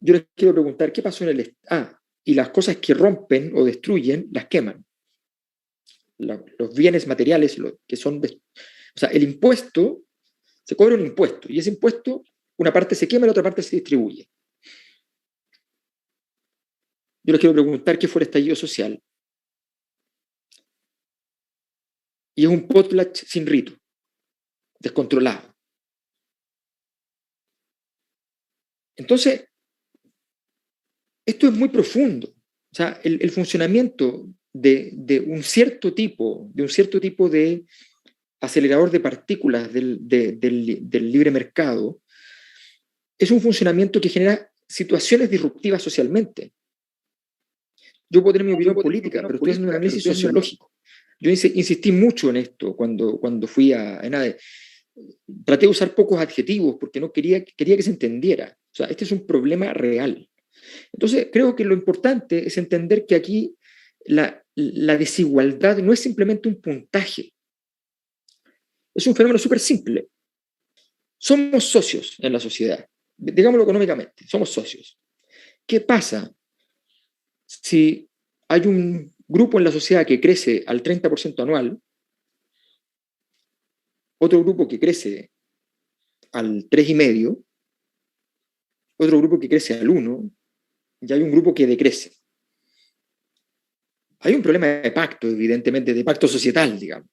Yo les quiero preguntar, ¿qué pasó en el... y las cosas que rompen o destruyen, las queman. Los bienes materiales, que son... o sea, el impuesto, se cobra un impuesto, y ese impuesto, una parte se quema y la otra parte se distribuye. Yo les quiero preguntar qué fue el estallido social. Y es un potlatch sin rito, descontrolado. Entonces, esto es muy profundo. O sea, el funcionamiento de un cierto tipo de acelerador de partículas del libre mercado es un funcionamiento que genera situaciones disruptivas socialmente. Yo puedo tener mi opinión política, pero estoy haciendo un análisis sociológico. Yo insistí mucho en esto cuando fui a ENADE. Traté de usar pocos adjetivos porque no quería que se entendiera. O sea, este es un problema real. Entonces, creo que lo importante es entender que aquí la desigualdad no es simplemente un puntaje. Es un fenómeno súper simple. Somos socios en la sociedad. Digámoslo económicamente, somos socios. ¿Qué pasa si hay un grupo en la sociedad que crece al 30% anual, otro grupo que crece al 3,5%, otro grupo que crece al 1%, y hay un grupo que decrece? Hay un problema de pacto, evidentemente, de pacto societal, digamos.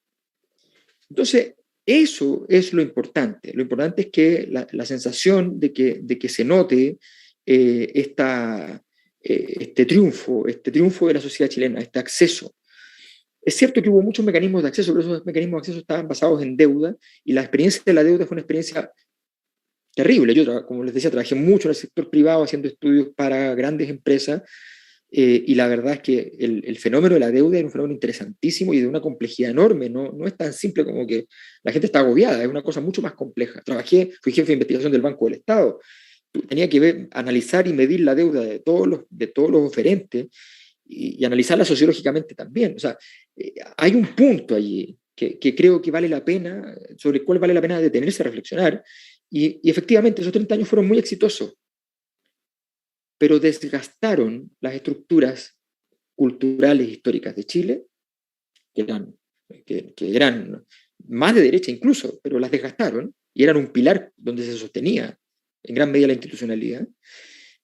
Entonces, eso es lo importante. Lo importante es que la sensación de que se note este triunfo de la sociedad chilena, este acceso. Es cierto que hubo muchos mecanismos de acceso, pero esos mecanismos de acceso estaban basados en deuda, y la experiencia de la deuda fue una experiencia terrible. Yo, como les decía, trabajé mucho en el sector privado haciendo estudios para grandes empresas, y la verdad es que el fenómeno de la deuda era un fenómeno interesantísimo y de una complejidad enorme. No es tan simple como que la gente está agobiada, es una cosa mucho más compleja. Fui jefe de investigación del Banco del Estado. Tenía que analizar y medir la deuda de todos los oferentes y analizarla sociológicamente también. O sea, hay un punto allí que creo que vale la pena, sobre el cual vale la pena detenerse a reflexionar, y efectivamente esos 30 años fueron muy exitosos, pero desgastaron las estructuras culturales históricas de Chile, que eran más de derecha incluso, pero las desgastaron, y eran un pilar donde se sostenía en gran medida la institucionalidad.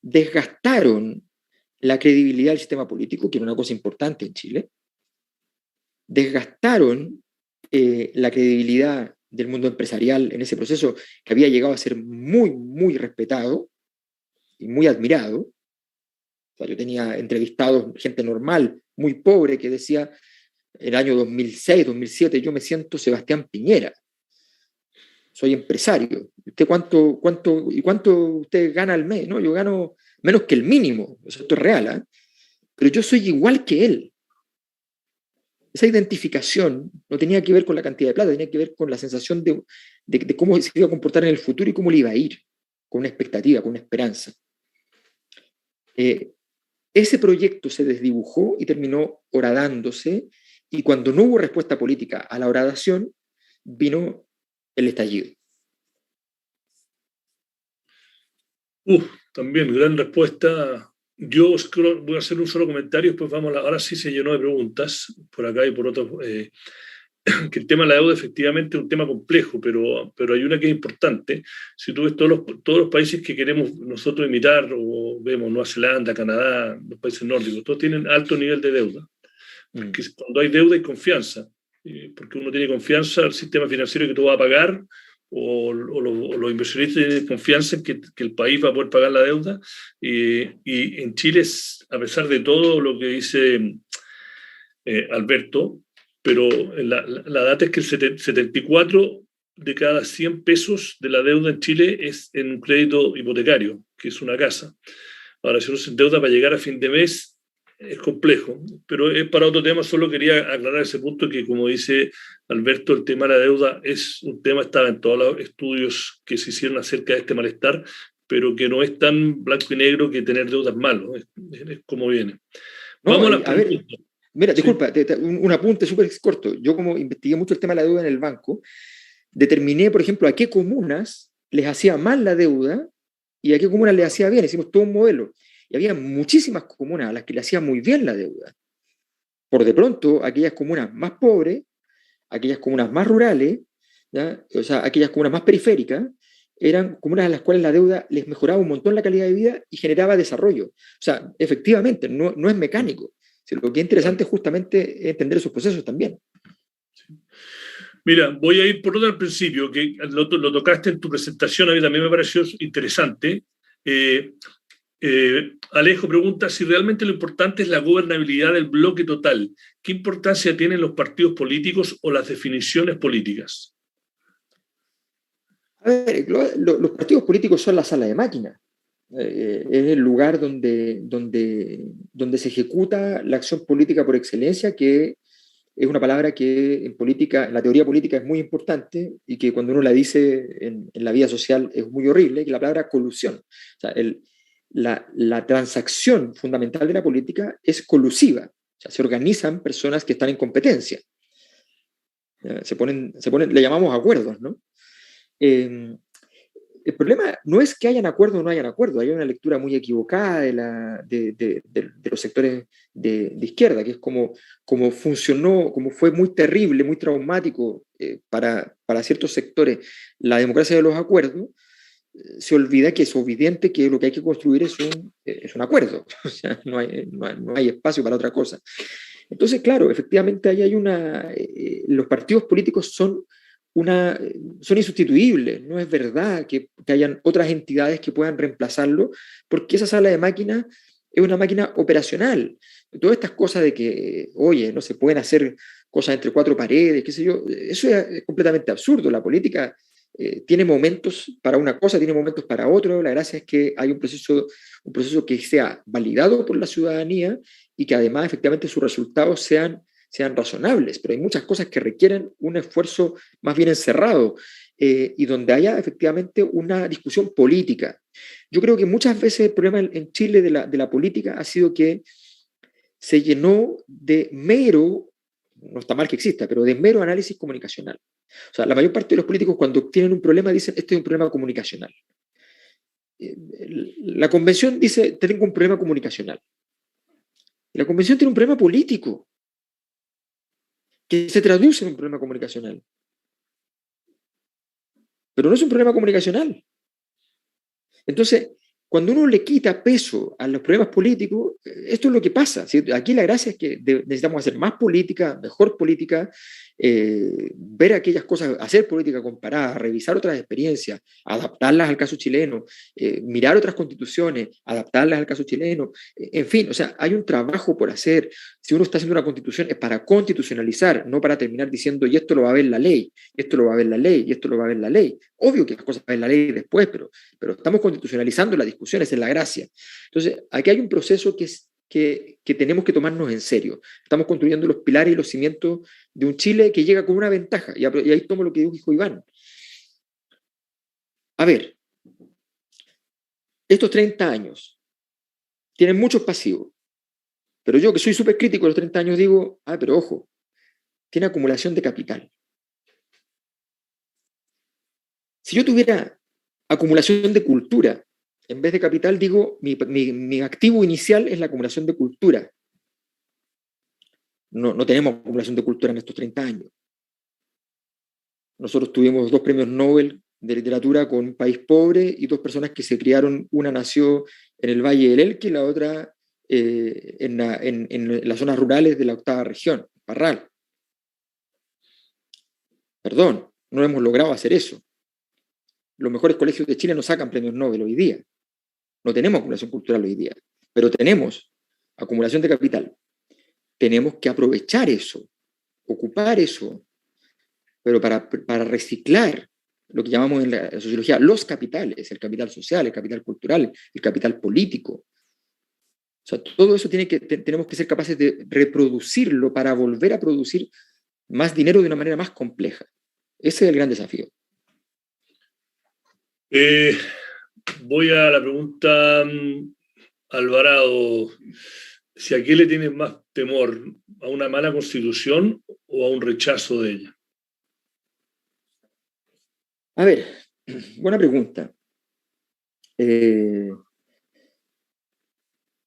Desgastaron la credibilidad del sistema político, que era una cosa importante en Chile. Desgastaron la credibilidad del mundo empresarial en ese proceso, que había llegado a ser muy, muy respetado y muy admirado. O sea, yo tenía entrevistados gente normal, muy pobre, que decía en el año 2006, 2007, yo me siento Sebastián Piñera. soy empresario. ¿Usted cuánto usted gana al mes? No, yo gano menos que el mínimo, esto es real, ¿eh? Pero yo soy igual que él. Esa identificación no tenía que ver con la cantidad de plata, tenía que ver con la sensación de cómo se iba a comportar en el futuro y cómo le iba a ir, con una expectativa, con una esperanza. Ese proyecto se desdibujó y terminó horadándose, y cuando no hubo respuesta política a la horadación, vino el estallido. También gran respuesta. Yo voy a hacer un solo comentario, después ahora sí se llenó de preguntas por acá y por otros. Que el tema de la deuda efectivamente es un tema complejo, pero hay una que es importante. Si tú ves todos los países que queremos nosotros imitar, o vemos Nueva Zelanda, Canadá, los países nórdicos, todos tienen alto nivel de deuda. Porque cuando hay deuda hay confianza, porque uno tiene confianza al sistema financiero que tú vas a pagar, o los inversionistas tienen confianza en que el país va a poder pagar la deuda. Y en Chile, a pesar de todo lo que dice Alberto, pero la data es que el 74 de cada 100 pesos de la deuda en Chile es en un crédito hipotecario, que es una casa. Ahora, si uno se endeuda para llegar a fin de mes, es complejo, pero es para otro tema. Solo quería aclarar ese punto, que como dice Alberto, el tema de la deuda es un tema, estaba en todos los estudios que se hicieron acerca de este malestar, pero que no es tan blanco y negro que tener deuda es malo, es como viene. Vamos a las preguntas. Mira, disculpa, un apunte súper corto. Yo, como investigué mucho el tema de la deuda en el banco, determiné, por ejemplo, a qué comunas les hacía mal la deuda y a qué comunas les hacía bien. Hicimos todo un modelo. Y había muchísimas comunas a las que le hacía muy bien la deuda. Por de pronto, aquellas comunas más pobres, aquellas comunas más rurales, ¿ya? O sea, aquellas comunas más periféricas, eran comunas a las cuales la deuda les mejoraba un montón la calidad de vida y generaba desarrollo. O sea, efectivamente, no es mecánico. Lo que es interesante es justamente entender esos procesos también. Mira, voy a ir por otro al principio, que lo tocaste en tu presentación, a mí también me pareció interesante. Alejo pregunta si realmente lo importante es la gobernabilidad del bloque total. ¿Qué importancia tienen los partidos políticos o las definiciones políticas? A ver, los partidos políticos son la sala de máquinas. Es el lugar donde se ejecuta la acción política por excelencia, que es una palabra que en la teoría política es muy importante, y que cuando uno la dice en la vida social es muy horrible, que es la palabra colusión. O sea, la transacción fundamental de la política es colusiva. O sea, se organizan personas que están en competencia. Le llamamos acuerdos, ¿no? El problema no es que hayan acuerdo o no hayan acuerdo. Hay una lectura muy equivocada de los sectores de izquierda, que es como funcionó, como fue muy terrible, muy traumático para ciertos sectores la democracia de los acuerdos. Se olvida que es evidente que lo que hay que construir es un acuerdo. O sea, no hay espacio para otra cosa. Entonces, claro, efectivamente ahí los partidos políticos son insustituibles. No es verdad que hayan otras entidades que puedan reemplazarlo, porque esa sala de máquinas es una máquina operacional. Todas estas cosas de que, oye, no se pueden hacer cosas entre cuatro paredes, qué sé yo, eso es completamente absurdo. La política tiene momentos para una cosa, tiene momentos para otro. La gracia es que hay un proceso que sea validado por la ciudadanía y que además efectivamente sus resultados sean razonables, pero hay muchas cosas que requieren un esfuerzo más bien encerrado y donde haya efectivamente una discusión política. Yo creo que muchas veces el problema en Chile de la política ha sido que se llenó de mero, no está mal que exista, pero de mero análisis comunicacional. O sea, la mayor parte de los políticos, cuando tienen un problema, dicen, este es un problema comunicacional. La convención dice, tengo un problema comunicacional. La convención tiene un problema político que se traduce en un problema comunicacional. Pero no es un problema comunicacional. Entonces, cuando uno le quita peso a los problemas políticos, esto es lo que pasa. ¿Sí? Aquí la gracia es que necesitamos hacer más política, mejor política, ver aquellas cosas, hacer política comparada, revisar otras experiencias, adaptarlas al caso chileno, mirar otras constituciones, adaptarlas al caso chileno, en fin, o sea, hay un trabajo por hacer. Si uno está haciendo una constitución es para constitucionalizar, no para terminar diciendo, y esto lo va a ver la ley, y esto lo va a ver la ley, y esto lo va a ver la ley. Obvio que las cosas van a ver la ley después, pero estamos constitucionalizando la discusión, esa es la gracia. Entonces, aquí hay un proceso que tenemos que tomarnos en serio. Estamos construyendo los pilares y los cimientos de un Chile que llega con una ventaja, y ahí tomo lo que dijo Iván. A ver, estos 30 años tienen muchos pasivos, pero yo que soy súper crítico de los 30 años digo, pero ojo, tiene acumulación de capital. Si yo tuviera acumulación de cultura, en vez de capital, digo, mi activo inicial es la acumulación de cultura. No tenemos acumulación de cultura en estos 30 años. Nosotros tuvimos 2 premios Nobel de literatura con un país pobre y 2 personas que se criaron, una nació en el Valle del Elqui y la otra en las zonas rurales de la 8ª región, Parral. Perdón, no hemos logrado hacer eso. Los mejores colegios de Chile no sacan premios Nobel hoy día. No tenemos acumulación cultural hoy día, pero tenemos acumulación de capital. Tenemos que aprovechar eso, ocupar eso, pero para reciclar lo que llamamos en la sociología los capitales, el capital social, el capital cultural, el capital político. O sea, todo eso tenemos que ser capaces de reproducirlo para volver a producir más dinero de una manera más compleja. Ese es el gran desafío. Voy a la pregunta, Alvarado. Si ¿a qué le tienes más temor? ¿A una mala constitución o a un rechazo de ella? A ver, buena pregunta.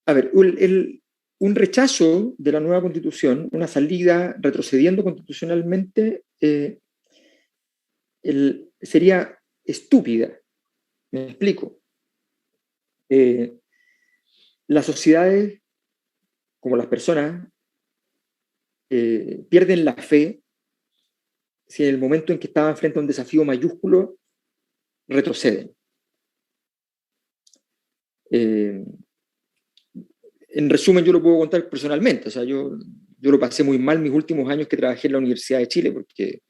A ver, un rechazo de la nueva constitución, una salida retrocediendo constitucionalmente, sería estúpida. Me explico. Las sociedades, como las personas, pierden la fe si en el momento en que estaban frente a un desafío mayúsculo retroceden. En resumen, yo lo puedo contar personalmente. O sea, yo lo pasé muy mal mis últimos años que trabajé en la Universidad de Chile porque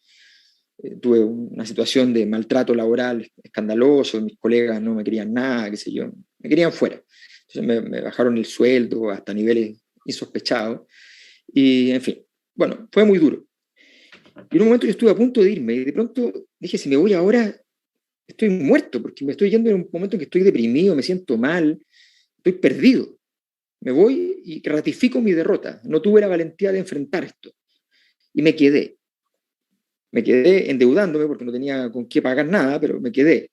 tuve una situación de maltrato laboral escandaloso, mis colegas no me querían nada, qué sé yo, me querían fuera. Entonces me bajaron el sueldo hasta niveles insospechados. Y, en fin, bueno, fue muy duro. Y en un momento yo estuve a punto de irme y de pronto dije, si me voy ahora, estoy muerto, porque me estoy yendo en un momento en que estoy deprimido, me siento mal, estoy perdido. Me voy y ratifico mi derrota. No tuve la valentía de enfrentar esto. Y me quedé. Me quedé endeudándome porque no tenía con qué pagar nada, pero me quedé.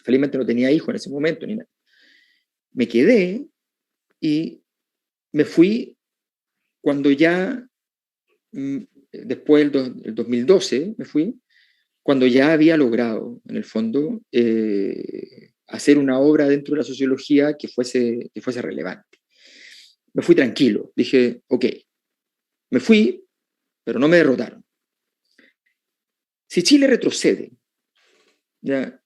Felizmente no tenía hijos en ese momento ni nada. Me quedé y me fui cuando ya, después del 2012, me fui, cuando ya había logrado, en el fondo, hacer una obra dentro de la sociología que fuese relevante. Me fui tranquilo, dije, ok, me fui, pero no me derrotaron. Si Chile retrocede, ya,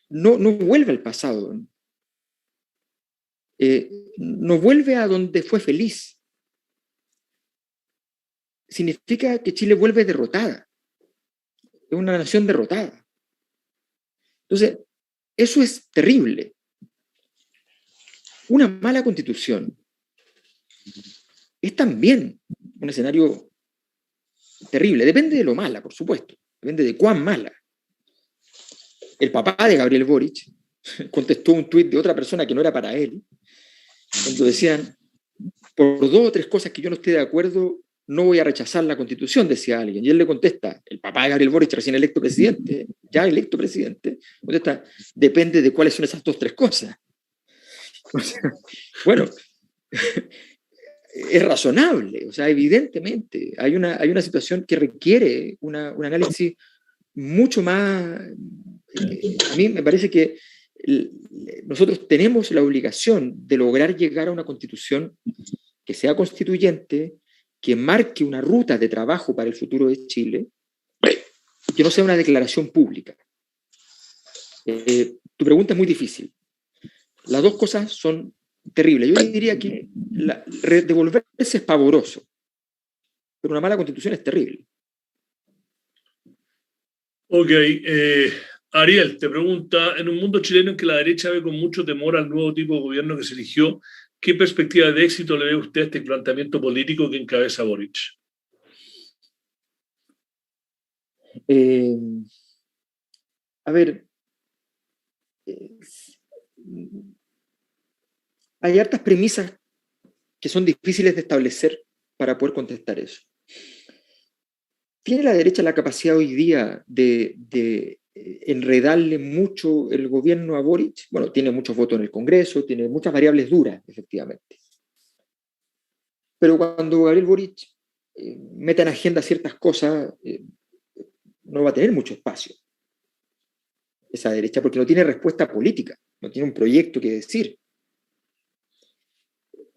no vuelve al pasado, no vuelve a donde fue feliz, significa que Chile vuelve derrotada, es una nación derrotada. Entonces, eso es terrible. Una mala constitución es también un escenario terrible. Depende de lo mala, por supuesto. Depende de cuán mala. El papá de Gabriel Boric contestó un tuit de otra persona que no era para él, cuando decían, por 2 o 3 cosas que yo no esté de acuerdo, no voy a rechazar la Constitución, decía alguien. Y él le contesta, el papá de Gabriel Boric, recién electo presidente, ya electo presidente, contesta, depende de cuáles son esas 2 o 3 cosas. O sea, bueno, es razonable, o sea, evidentemente hay una situación que requiere un análisis mucho más. A mí me parece que nosotros tenemos la obligación de lograr llegar a una constitución que sea constituyente, que marque una ruta de trabajo para el futuro de Chile, que no sea una declaración pública. Tu pregunta es muy difícil. Las dos cosas son terribles. Yo diría que devolverse es pavoroso, pero una mala constitución es terrible. Ok, Ariel te pregunta, en un mundo chileno en que la derecha ve con mucho temor al nuevo tipo de gobierno que se eligió, ¿qué perspectiva de éxito le ve usted a este planteamiento político que encabeza Boric? A ver, hay hartas premisas que son difíciles de establecer para poder contestar eso. ¿Tiene la derecha la capacidad hoy día de enredarle mucho el gobierno a Boric? Bueno, tiene muchos votos en el Congreso, tiene muchas variables duras, efectivamente. Pero cuando Gabriel Boric meta en agenda ciertas cosas, no va a tener mucho espacio esa derecha, porque no tiene respuesta política, no tiene un proyecto que decir.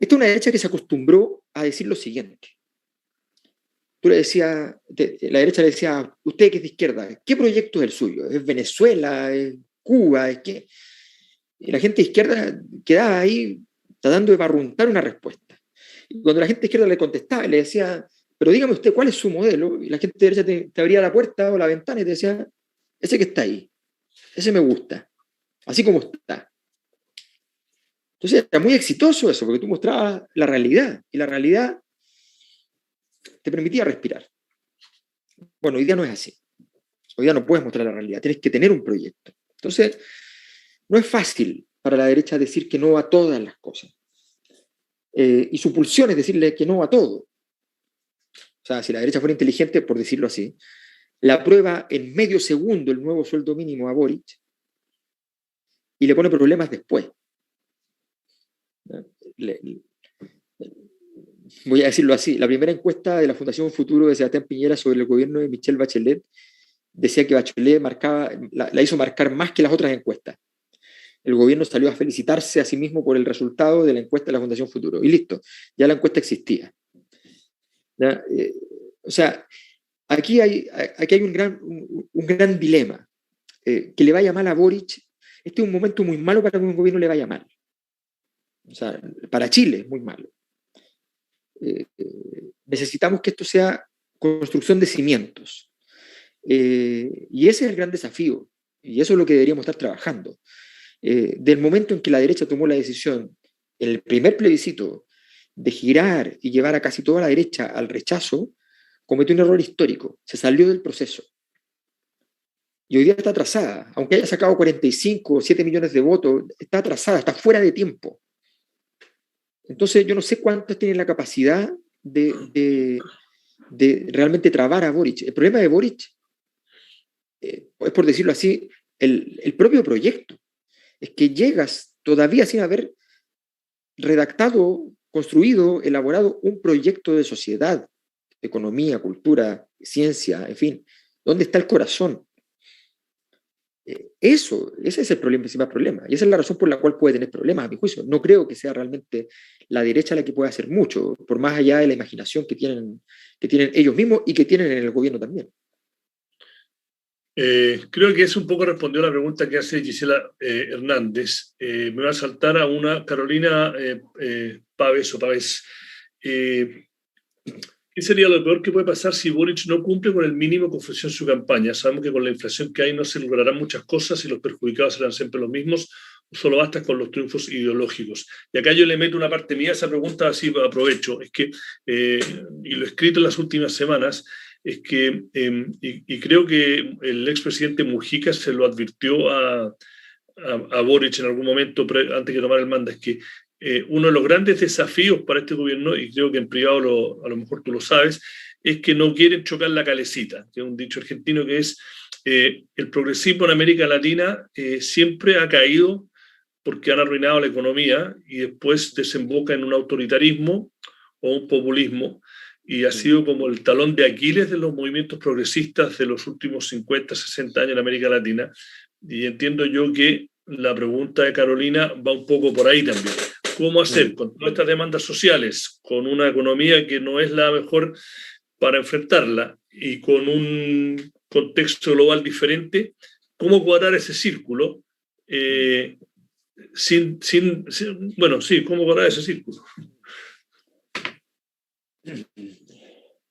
Esta es una derecha que se acostumbró a decir lo siguiente. Tú le decías, la derecha le decía, usted que es de izquierda, ¿qué proyecto es el suyo? ¿Es Venezuela? ¿Es Cuba? ¿Es qué? Y la gente de izquierda quedaba ahí tratando de barruntar una respuesta. Y cuando la gente de izquierda le contestaba, le decía, pero dígame usted, ¿cuál es su modelo? Y la gente de derecha te abría la puerta o la ventana y te decía, ese que está ahí, ese me gusta, así como está. Entonces era muy exitoso eso, porque tú mostrabas la realidad, y la realidad te permitía respirar. Bueno, hoy día no es así. Hoy día no puedes mostrar la realidad, tienes que tener un proyecto. Entonces, no es fácil para la derecha decir que no a todas las cosas. Y su pulsión es decirle que no a todo. O sea, si la derecha fuera inteligente, por decirlo así, la aprueba en medio segundo el nuevo sueldo mínimo a Boric y le pone problemas después. Voy a decirlo así, la primera encuesta de la Fundación Futuro de Sebastián Piñera sobre el gobierno de Michelle Bachelet decía que Bachelet la hizo marcar más que las otras encuestas. El gobierno salió a felicitarse a sí mismo por el resultado de la encuesta de la Fundación Futuro. Y listo, ya la encuesta existía. O sea, aquí hay un gran dilema. Que le vaya mal a Boric, este es un momento muy malo para que un gobierno le vaya mal. O sea, para Chile es muy malo. Necesitamos que esto sea construcción de cimientos. Y ese es el gran desafío. Y eso es lo que deberíamos estar trabajando. Del momento en que la derecha tomó la decisión, en el primer plebiscito, de girar y llevar a casi toda la derecha al rechazo, cometió un error histórico. Se salió del proceso. Y hoy día está atrasada. Aunque haya sacado 45 o 7 millones de votos, está atrasada, está fuera de tiempo. Entonces, yo no sé cuántos tienen la capacidad de realmente trabar a Boric. El problema de Boric es, por decirlo así, el propio proyecto. Es que llegas todavía sin haber redactado, construido, elaborado un proyecto de sociedad, economía, cultura, ciencia, en fin. ¿Dónde está el corazón? Ese es el principal problema. Y esa es la razón por la cual puede tener problemas, a mi juicio. No creo que sea realmente la derecha la que pueda hacer mucho, por más allá de la imaginación que tienen ellos mismos y que tienen en el gobierno también. Creo que eso un poco respondió a la pregunta que hace Gisela Hernández. Me va a saltar a una Carolina Pávez. ¿Qué sería lo peor que puede pasar si Boric no cumple con el mínimo que ofreció en su campaña? Sabemos que con la inflación que hay no se lograrán muchas cosas y los perjudicados serán siempre los mismos, solo basta con los triunfos ideológicos. Y acá yo le meto una parte mía a esa pregunta, así aprovecho, es que, y lo he escrito en las últimas semanas, es que, y creo que el expresidente Mujica se lo advirtió a Boric en algún momento antes de tomar el mando, es que uno de los grandes desafíos para este gobierno, y creo que en privado a lo mejor tú lo sabes, es que no quieren chocar la calecita, que es un dicho argentino que es el progresismo en América Latina siempre ha caído porque han arruinado la economía y después desemboca en un autoritarismo o un populismo, y ha sido como el talón de Aquiles de los movimientos progresistas de los últimos 50, 60 años en América Latina. Y entiendo yo que la pregunta de Carolina va un poco por ahí también. ¿Cómo hacer con todas estas demandas sociales, con una economía que no es la mejor para enfrentarla y con un contexto global diferente? ¿Cómo cuadrar ese círculo? Bueno, sí, ¿cómo cuadrar ese círculo?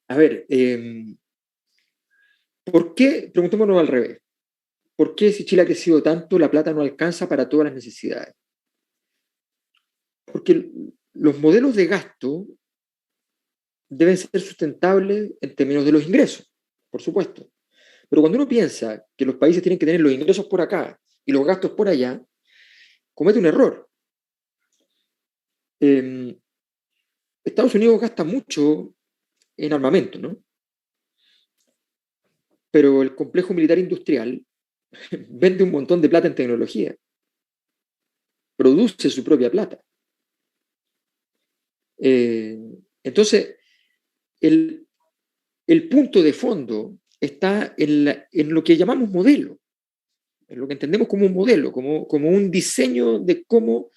A ver, ¿por qué? Preguntémonos al revés. ¿Por qué si Chile ha crecido tanto, la plata no alcanza para todas las necesidades? Porque los modelos de gasto deben ser sustentables en términos de los ingresos, por supuesto. Pero cuando uno piensa que los países tienen que tener los ingresos por acá y los gastos por allá, comete un error. Estados Unidos gasta mucho en armamento, ¿no? Pero el complejo militar industrial vende un montón de plata en tecnología, produce su propia plata. Entonces, el punto de fondo está en lo que llamamos modelo, en lo que entendemos como un modelo, como un diseño de cómo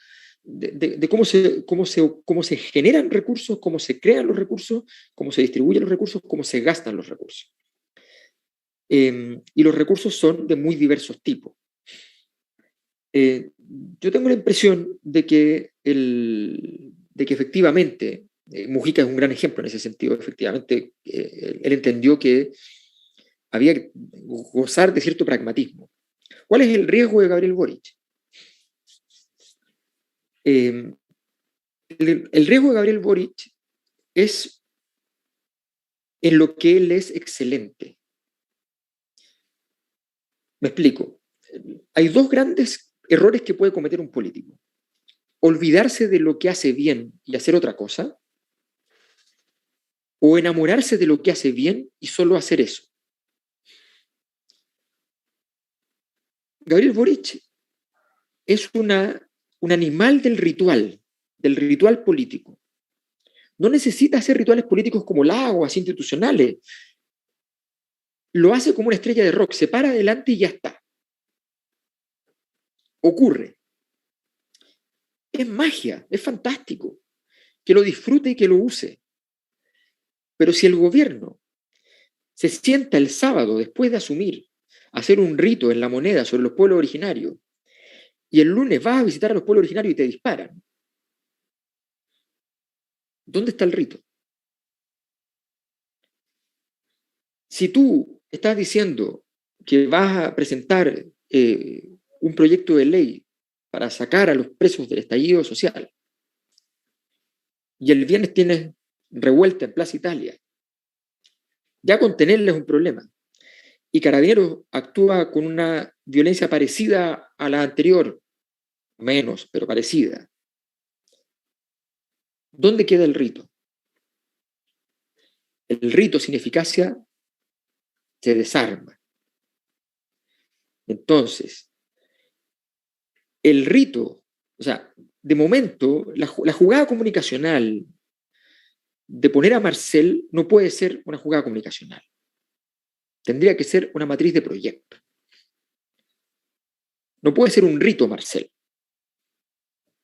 se generan recursos, cómo se crean los recursos, cómo se distribuyen los recursos, cómo se gastan los recursos. Y los recursos son de muy diversos tipos. Yo tengo la impresión de que efectivamente, Mujica es un gran ejemplo en ese sentido, efectivamente, él entendió que había que gozar de cierto pragmatismo. ¿Cuál es el riesgo de Gabriel Boric? El riesgo de Gabriel Boric es en lo que él es excelente. Me explico. Hay dos grandes errores que puede cometer un político. Olvidarse de lo que hace bien y hacer otra cosa, o enamorarse de lo que hace bien y solo hacer eso. Gabriel Boric es un animal del ritual político. No necesita hacer rituales políticos como Lagos, institucionales. Lo hace como una estrella de rock, se para adelante y ya está. Ocurre. Es magia, es fantástico. Que lo disfrute y que lo use. Pero si el gobierno se sienta el sábado después de asumir a hacer un rito en La Moneda sobre los pueblos originarios y el lunes vas a visitar a los pueblos originarios y te disparan, ¿dónde está el rito? Si tú estás diciendo que vas a presentar un proyecto de ley para sacar a los presos del estallido social y el viernes tienes revuelta en Plaza Italia, ya contenerles un problema. Y Carabineros actúa con una violencia parecida a la anterior, menos, pero parecida. ¿Dónde queda el rito? El rito sin eficacia se desarma. Entonces, el rito, o sea, de momento, la jugada comunicacional de poner a Marcel no puede ser una jugada comunicacional. Tendría que ser una matriz de proyecto. No puede ser un rito, Marcel.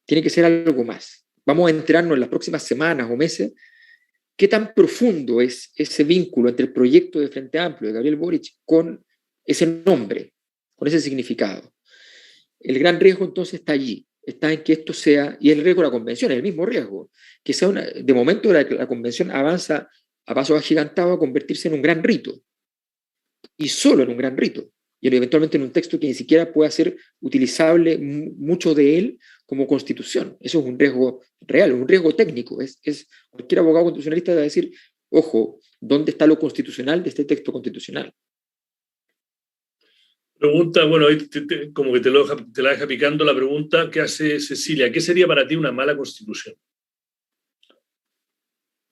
Tiene que ser algo más. Vamos a enterarnos en las próximas semanas o meses qué tan profundo es ese vínculo entre el proyecto de Frente Amplio de Gabriel Boric con ese nombre, con ese significado. El gran riesgo entonces está allí, está en que esto sea, y el riesgo de la convención, es el mismo riesgo, que sea de momento la convención avanza a pasos agigantados a convertirse en un gran rito, y solo en un gran rito, y eventualmente en un texto que ni siquiera pueda ser utilizable mucho de él como constitución. Eso es un riesgo real, un riesgo técnico. Cualquier abogado constitucionalista va a decir, ojo, ¿dónde está lo constitucional de este texto constitucional? Pregunta, bueno, ahí como que te la deja picando la pregunta que hace Cecilia. ¿Qué sería para ti una mala constitución?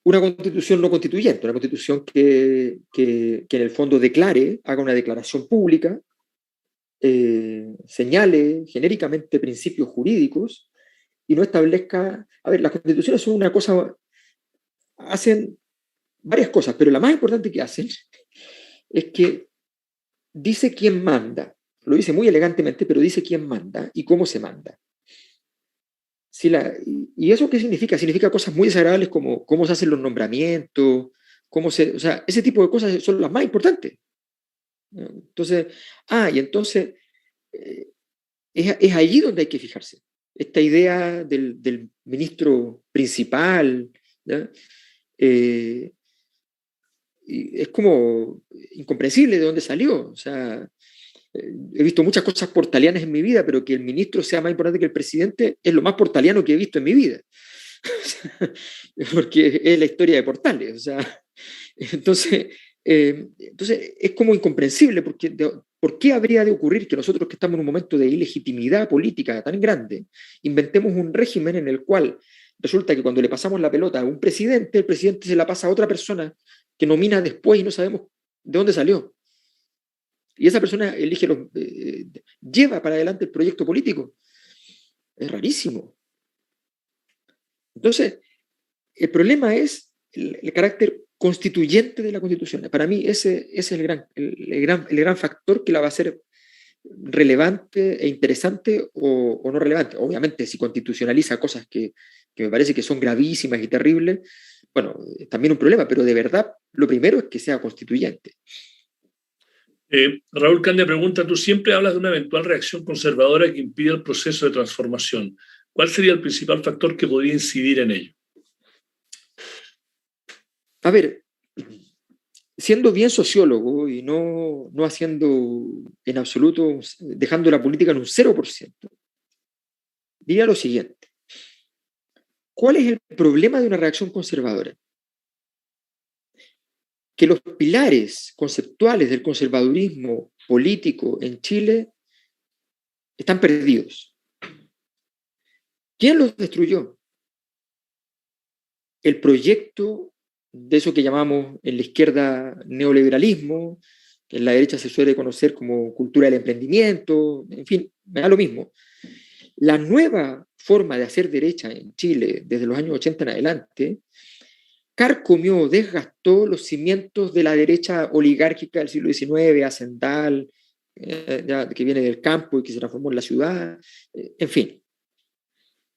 Una constitución no constituyente, una constitución que en el fondo declare, haga una declaración pública, señale genéricamente principios jurídicos y no establezca... A ver, las constituciones son una cosa... Hacen varias cosas, pero la más importante que hacen es que dice quién manda. Lo dice muy elegantemente, pero dice quién manda y cómo se manda. ¿Y eso qué significa? Significa cosas muy desagradables como cómo se hacen los nombramientos, o sea, ese tipo de cosas son las más importantes. Entonces, y entonces es allí donde hay que fijarse. Esta idea del ministro principal, ¿ya? Y es como incomprensible de dónde salió. O sea, he visto muchas cosas portalianas en mi vida, pero que el ministro sea más importante que el presidente es lo más portaliano que he visto en mi vida. Porque es la historia de Portales. O sea, entonces es como incomprensible, porque ¿por qué habría de ocurrir que nosotros que estamos en un momento de ilegitimidad política tan grande, inventemos un régimen en el cual resulta que cuando le pasamos la pelota a un presidente, el presidente se la pasa a otra persona que nomina después y no sabemos de dónde salió? Y esa persona lleva para adelante el proyecto político. Es rarísimo. Entonces, el problema es el carácter constituyente de la Constitución. Para mí ese es el gran factor que la va a hacer relevante e interesante o no relevante. Obviamente, si constitucionaliza cosas que me parece que son gravísimas y terribles, bueno, es también un problema, pero de verdad lo primero es que sea constituyente. Raúl Candia pregunta, tú siempre hablas de una eventual reacción conservadora que impide el proceso de transformación. ¿Cuál sería el principal factor que podría incidir en ello? A ver, siendo bien sociólogo y no haciendo en absoluto, dejando la política en un 0%, diría lo siguiente. ¿Cuál es el problema de una reacción conservadora? Que los pilares conceptuales del conservadurismo político en Chile están perdidos. ¿Quién los destruyó? El proyecto de eso que llamamos en la izquierda neoliberalismo, que en la derecha se suele conocer como cultura del emprendimiento, en fin, me da lo mismo. La nueva forma de hacer derecha en Chile desde los años 80 en adelante carcomió, desgastó los cimientos de la derecha oligárquica del siglo XIX, hacendal, que viene del campo y que se transformó en la ciudad, en fin.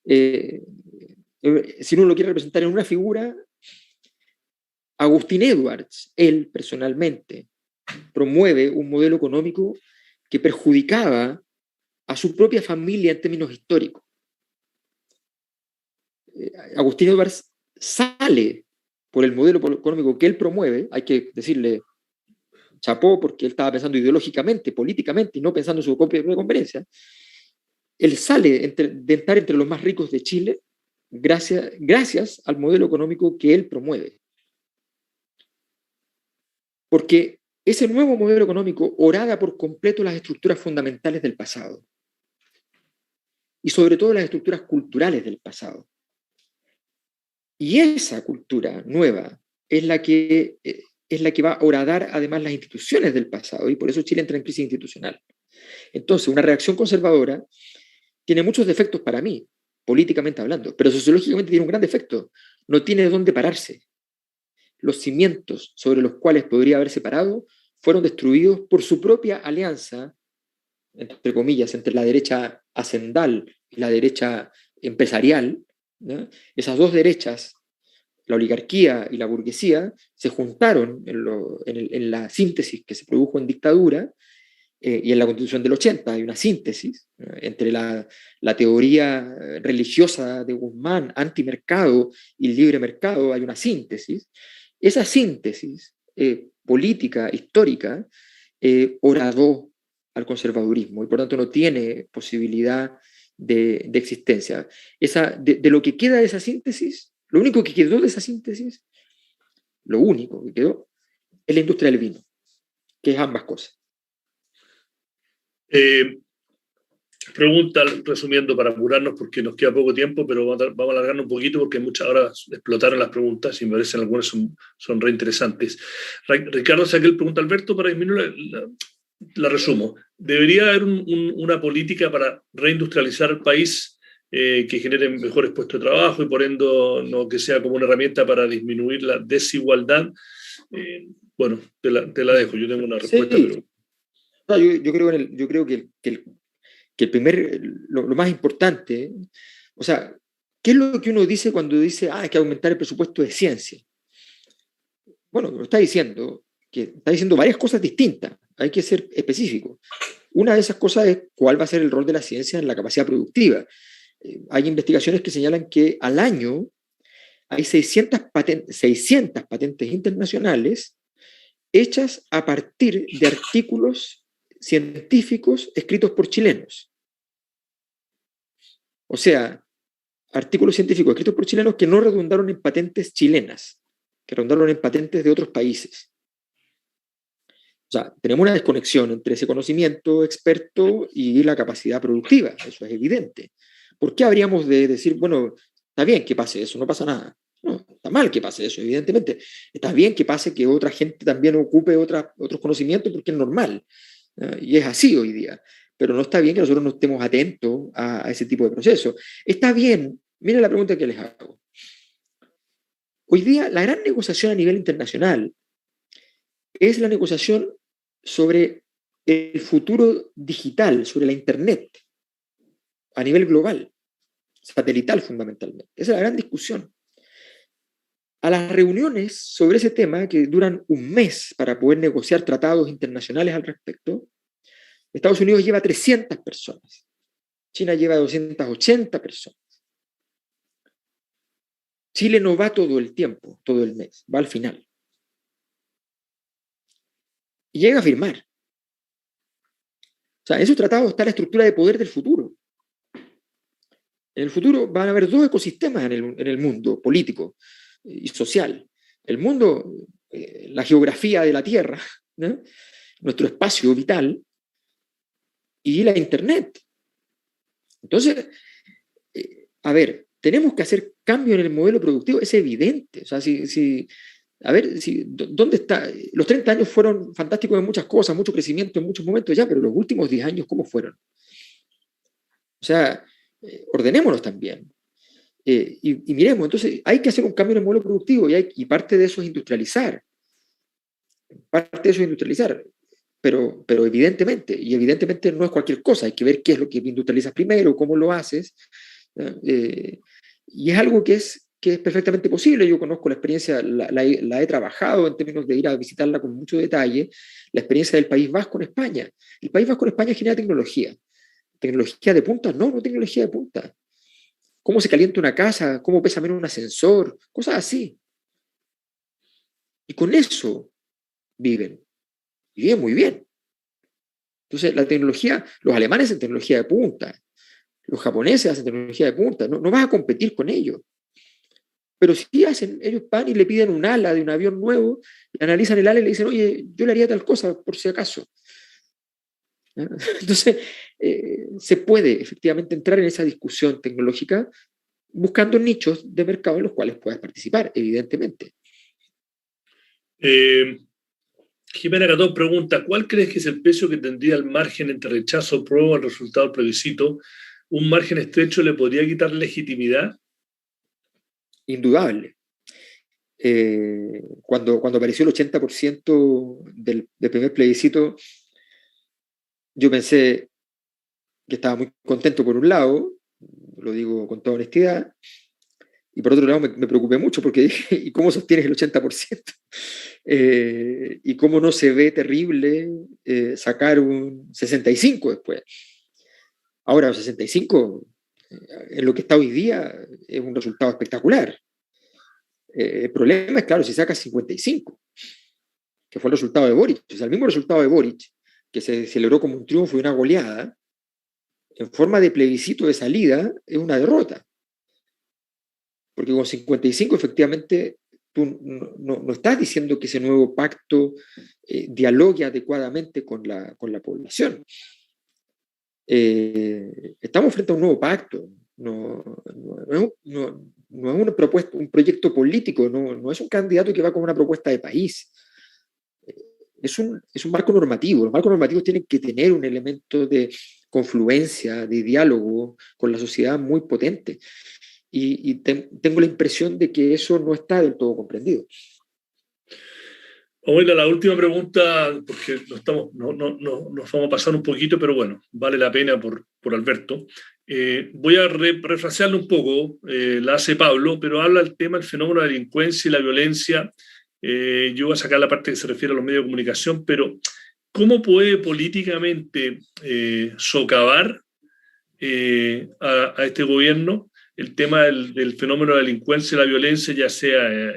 Si uno lo quiere representar en una figura, Agustín Edwards, él personalmente, promueve un modelo económico que perjudicaba a su propia familia en términos históricos. Agustín Edwards sale por el modelo económico que él promueve, hay que decirle chapó porque él estaba pensando ideológicamente, políticamente y no pensando en su propia conveniencia. Él sale de estar entre los más ricos de Chile gracias al modelo económico que él promueve. Porque ese nuevo modelo económico horada por completo las estructuras fundamentales del pasado y sobre todo las estructuras culturales del pasado. Y esa cultura nueva es la que va a horadar además las instituciones del pasado, y por eso Chile entra en crisis institucional. Entonces, una reacción conservadora tiene muchos defectos para mí, políticamente hablando, pero sociológicamente tiene un gran defecto. No tiene de dónde pararse. Los cimientos sobre los cuales podría haberse parado fueron destruidos por su propia alianza, entre comillas, entre la derecha hacendal y la derecha empresarial, ¿no? Esas dos derechas, la oligarquía y la burguesía, se juntaron en la síntesis que se produjo en dictadura, y en la Constitución del 80 hay una síntesis entre la teoría religiosa de Guzmán, antimercado y libre mercado, hay una síntesis. Esa síntesis política, histórica, horadó al conservadurismo y por tanto no tiene posibilidad de existencia. De lo que queda de esa síntesis, lo único que quedó de esa síntesis, lo único que quedó es la industria del vino, que es ambas cosas. Pregunta, resumiendo para apurarnos porque nos queda poco tiempo, pero vamos a alargarnos un poquito porque muchas horas explotaron las preguntas y me parecen algunas son re interesantes. Ricardo Saquel pregunta, Alberto, para disminuir la resumo. ¿Debería haber una política para reindustrializar el país que genere mejores puestos de trabajo y por ende no que sea como una herramienta para disminuir la desigualdad? Bueno, te la dejo, yo tengo una respuesta. Sí. Pero... No, yo creo que lo más importante, o sea, ¿Qué es lo que uno dice cuando dice, hay que aumentar el presupuesto de ciencia? Bueno, lo está diciendo varias cosas distintas, hay que ser específico. Una de esas cosas es cuál va a ser el rol de la ciencia en la capacidad productiva. Hay investigaciones que señalan que al año hay 600 patentes internacionales hechas a partir de artículos científicos escritos por chilenos. O sea, artículos científicos escritos por chilenos que no redundaron en patentes chilenas, que redundaron en patentes de otros países. O sea, tenemos una desconexión entre ese conocimiento experto y la capacidad productiva, eso es evidente. ¿Por qué habríamos de decir, bueno, está bien que pase eso, no pasa nada? No, está mal que pase eso, evidentemente. Está bien que pase que otra gente también ocupe otros conocimientos porque es normal. Y es así hoy día. Pero no está bien que nosotros no estemos atentos a ese tipo de procesos. Está bien, miren la pregunta que les hago. Hoy día la gran negociación a nivel internacional es la negociación sobre el futuro digital, sobre la Internet, a nivel global, satelital fundamentalmente. Esa es la gran discusión. A las reuniones sobre ese tema, que duran un mes para poder negociar tratados internacionales al respecto, Estados Unidos lleva 300 personas, China lleva 280 personas. Chile no va todo el tiempo, todo el mes, va al final. Y llega a firmar. O sea, en esos tratados está la estructura de poder del futuro. En el futuro van a haber dos ecosistemas en el mundo político y social. El mundo, la geografía de la Tierra, ¿no? Nuestro espacio vital, y la Internet. Entonces, a ver, tenemos que hacer cambio en el modelo productivo, es evidente. O sea, ¿dónde está? Los 30 años fueron fantásticos en muchas cosas, mucho crecimiento en muchos momentos ya, pero los últimos 10 años, ¿cómo fueron? O sea, ordenémonos también. Y miremos, entonces hay que hacer un cambio en el modelo productivo y parte de eso es industrializar. Parte de eso es industrializar. Pero evidentemente no es cualquier cosa, hay que ver qué es lo que industrializas primero, cómo lo haces, y es algo que es perfectamente posible. Yo conozco la experiencia, la he trabajado en términos de ir a visitarla con mucho detalle, la experiencia del País Vasco en España. El País Vasco en España genera tecnología de punta, no tecnología de punta. Cómo se calienta una casa, cómo pesa menos un ascensor, cosas así. Y con eso viven. Y viven muy bien. Entonces, la tecnología, los alemanes hacen tecnología de punta, los japoneses hacen tecnología de punta, no vas a competir con ellos. Pero si ellos van y le piden un ala de un avión nuevo, le analizan el ala y le dicen, oye, yo le haría tal cosa por si acaso. Entonces, se puede efectivamente entrar en esa discusión tecnológica buscando nichos de mercado en los cuales puedas participar, evidentemente. Jimena Catón pregunta, ¿cuál crees que es el peso que tendría el margen entre rechazo o apruebo al resultado del plebiscito? ¿Un margen estrecho le podría quitar legitimidad? Indudable. Cuando apareció el 80% del primer plebiscito, yo pensé que estaba muy contento por un lado, lo digo con toda honestidad, y por otro lado me preocupé mucho porque dije, ¿y cómo sostienes el 80%? ¿Y cómo no se ve terrible sacar un 65% después? Ahora, un 65%, en lo que está hoy día, es un resultado espectacular. El problema es, claro, si sacas 55%, que fue el resultado de Boric, o sea, el mismo resultado de Boric, que se celebró como un triunfo y una goleada, en forma de plebiscito de salida, es una derrota. Porque con 55 efectivamente tú no estás diciendo que ese nuevo pacto dialogue adecuadamente con la población. Estamos frente a un nuevo pacto, no es una propuesta, un proyecto político, no es un candidato que va con una propuesta de país. Es un marco normativo. Los marcos normativos tienen que tener un elemento de confluencia, de diálogo con la sociedad muy potente. Y tengo la impresión de que eso no está del todo comprendido. Vamos a ir a la última pregunta, porque nos vamos a pasar un poquito, pero bueno, vale la pena por Alberto. Voy a refrasearlo un poco, la hace Pablo, pero habla del tema del fenómeno de la delincuencia y la violencia. Yo voy a sacar la parte que se refiere a los medios de comunicación, pero ¿cómo puede políticamente socavar a este gobierno el tema del fenómeno de la delincuencia y la violencia, ya sea,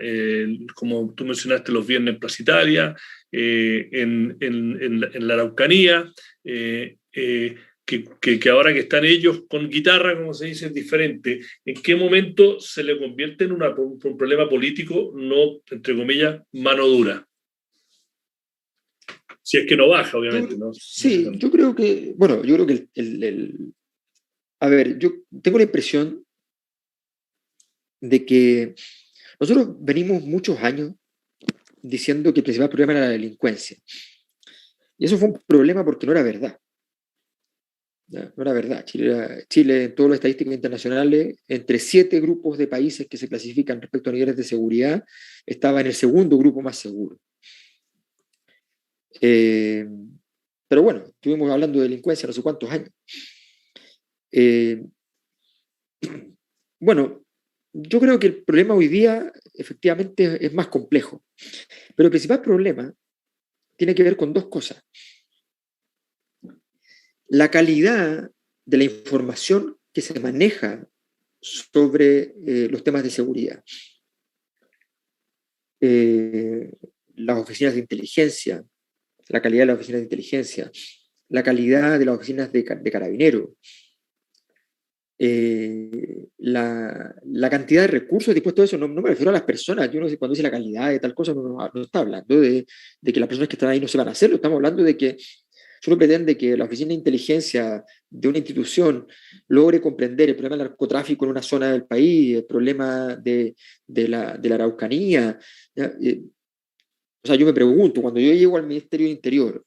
como tú mencionaste, los viernes en Plaza Italia, en la Araucanía, que ahora que están ellos con guitarra, como se dice, es diferente? ¿En qué momento se le convierte en un problema político, no, entre comillas, mano dura? Si es que no baja, obviamente. ¿No? Sí, yo creo que, bueno, yo creo que a ver, yo tengo la impresión de que nosotros venimos muchos años diciendo que el principal problema era la delincuencia. Y eso fue un problema porque no era verdad. ¿Ya? No era verdad. Chile, en todas las estadísticas internacionales, entre 7 grupos de países que se clasifican respecto a niveles de seguridad, estaba en el segundo grupo más seguro. Pero bueno, estuvimos hablando de delincuencia no sé cuántos años. Bueno, yo creo que el problema hoy día efectivamente es más complejo, pero el principal problema tiene que ver con 2 cosas. La calidad de la información que se maneja sobre los temas de seguridad. Las oficinas de inteligencia, la calidad de las oficinas de inteligencia, la calidad de las oficinas de carabineros, la cantidad de recursos dispuestos a eso, no me refiero a las personas. Yo no sé, cuando dice la calidad de tal cosa, no está hablando de que las personas que están ahí no se van a hacerlo, estamos hablando de que uno pretende que la oficina de inteligencia de una institución logre comprender el problema del narcotráfico en una zona del país, el problema de la Araucanía. O sea, yo me pregunto, cuando yo llego al Ministerio del Interior,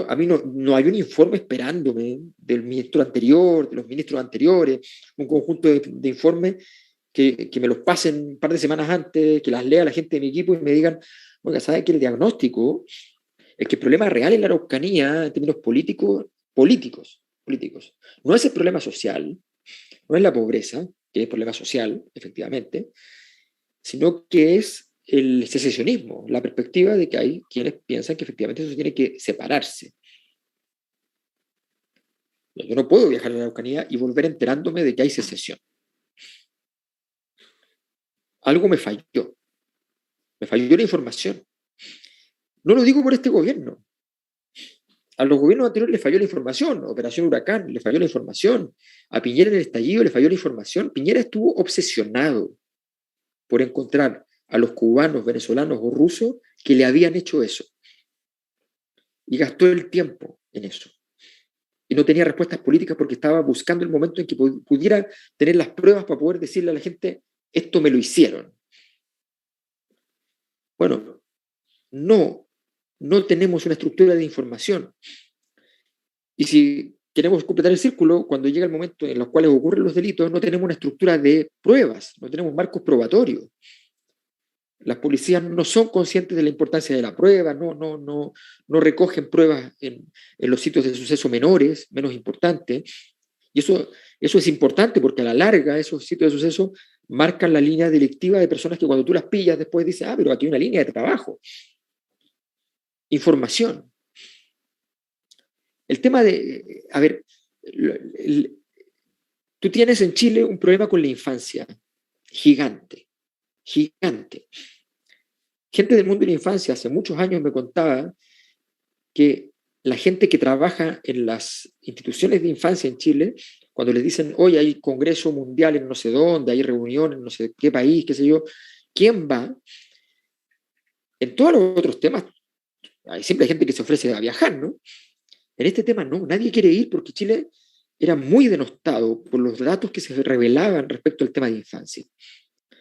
a mí no hay un informe esperándome del ministro anterior, de los ministros anteriores, un conjunto de informes que me los pasen un par de semanas antes, que las lea la gente de mi equipo y me digan, oiga, ¿sabe que el diagnóstico es que el problema real en la Araucanía, en términos políticos, no es el problema social, no es la pobreza, que es el problema social, efectivamente, sino que es el secesionismo, la perspectiva de que hay quienes piensan que efectivamente eso tiene que separarse. Yo no puedo viajar a la Araucanía y volver enterándome de que hay secesión. Algo me falló la información. No lo digo por este gobierno. A los gobiernos anteriores les falló la información. Operación Huracán, le falló la información. A Piñera en el estallido le falló la información. Piñera estuvo obsesionado por encontrar a los cubanos, venezolanos o rusos que le habían hecho eso. Y gastó el tiempo en eso. Y no tenía respuestas políticas porque estaba buscando el momento en que pudiera tener las pruebas para poder decirle a la gente, esto me lo hicieron. Bueno, no tenemos una estructura de información. Y si queremos completar el círculo, cuando llega el momento en los cuales ocurren los delitos, no tenemos una estructura de pruebas, no tenemos marcos probatorios. Las policías no son conscientes de la importancia de la prueba, no recogen pruebas en los sitios de suceso menores, menos importantes. Y eso es importante porque a la larga esos sitios de suceso marcan la línea delictiva de personas que cuando tú las pillas después dices, pero aquí hay una línea de trabajo. Información. El tema de, tú tienes en Chile un problema con la infancia gigante. Gente del mundo de la infancia hace muchos años me contaba que la gente que trabaja en las instituciones de infancia en Chile, cuando les dicen, hoy hay congreso mundial en no sé dónde, hay reuniones en no sé qué país, qué sé yo, ¿quién va? En todos los otros temas, siempre hay gente que se ofrece a viajar, ¿no? En este tema no, nadie quiere ir porque Chile era muy denostado por los datos que se revelaban respecto al tema de infancia.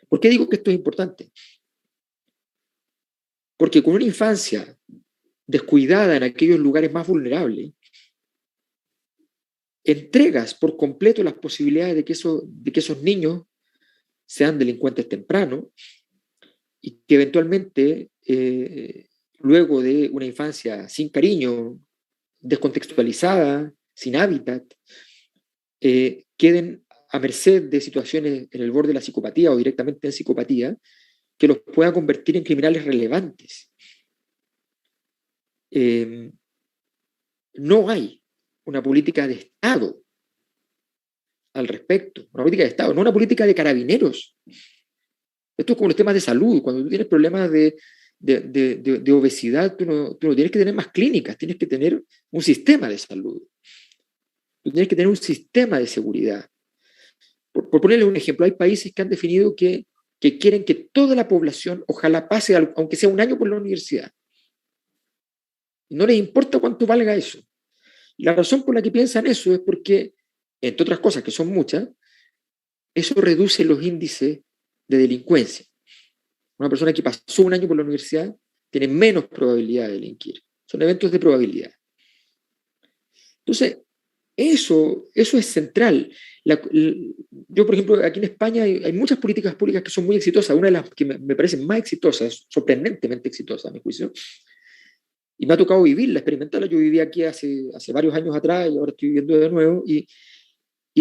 ¿Por qué digo que esto es importante? Porque con una infancia descuidada en aquellos lugares más vulnerables, entregas por completo las posibilidades de que esos niños sean delincuentes tempranos y que eventualmente, luego de una infancia sin cariño, descontextualizada, sin hábitat, queden a merced de situaciones en el borde de la psicopatía o directamente en psicopatía, que los pueda convertir en criminales relevantes. No hay una política de Estado al respecto, una política de Estado, no una política de carabineros. Esto es como los temas de salud. Cuando tú tienes problemas de obesidad, tú no tienes que tener más clínicas, tienes que tener un sistema de salud. Tú tienes que tener un sistema de seguridad. Por ponerle un ejemplo, hay países que han definido que quieren que toda la población ojalá pase, aunque sea un año por la universidad. Y no les importa cuánto valga eso. Y la razón por la que piensan eso es porque, entre otras cosas que son muchas, eso reduce los índices de delincuencia. Una persona que pasó un año por la universidad tiene menos probabilidad de delinquir. Son eventos de probabilidad. Entonces, eso es central. Yo, por ejemplo, aquí en España hay muchas políticas públicas que son muy exitosas. Una de las que me parecen más exitosas, sorprendentemente exitosas a mi juicio, y me ha tocado vivirla, experimentarla. Yo viví aquí hace varios años atrás y ahora estoy viviendo de nuevo. Y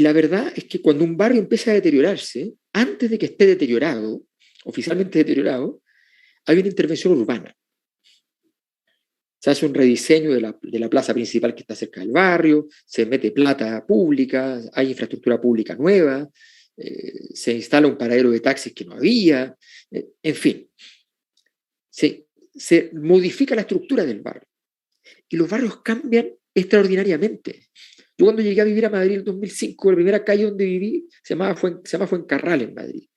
la verdad es que cuando un barrio empieza a deteriorarse, antes de que esté deteriorado, oficialmente deteriorado, hay una intervención urbana. Se hace un rediseño de la plaza principal que está cerca del barrio, se mete plata pública, hay infraestructura pública nueva, se instala un paradero de taxis que no había, en fin. Se modifica la estructura del barrio. Y los barrios cambian extraordinariamente. Yo cuando llegué a vivir a Madrid en 2005, la primera calle donde viví se llama Fuencarral en Madrid.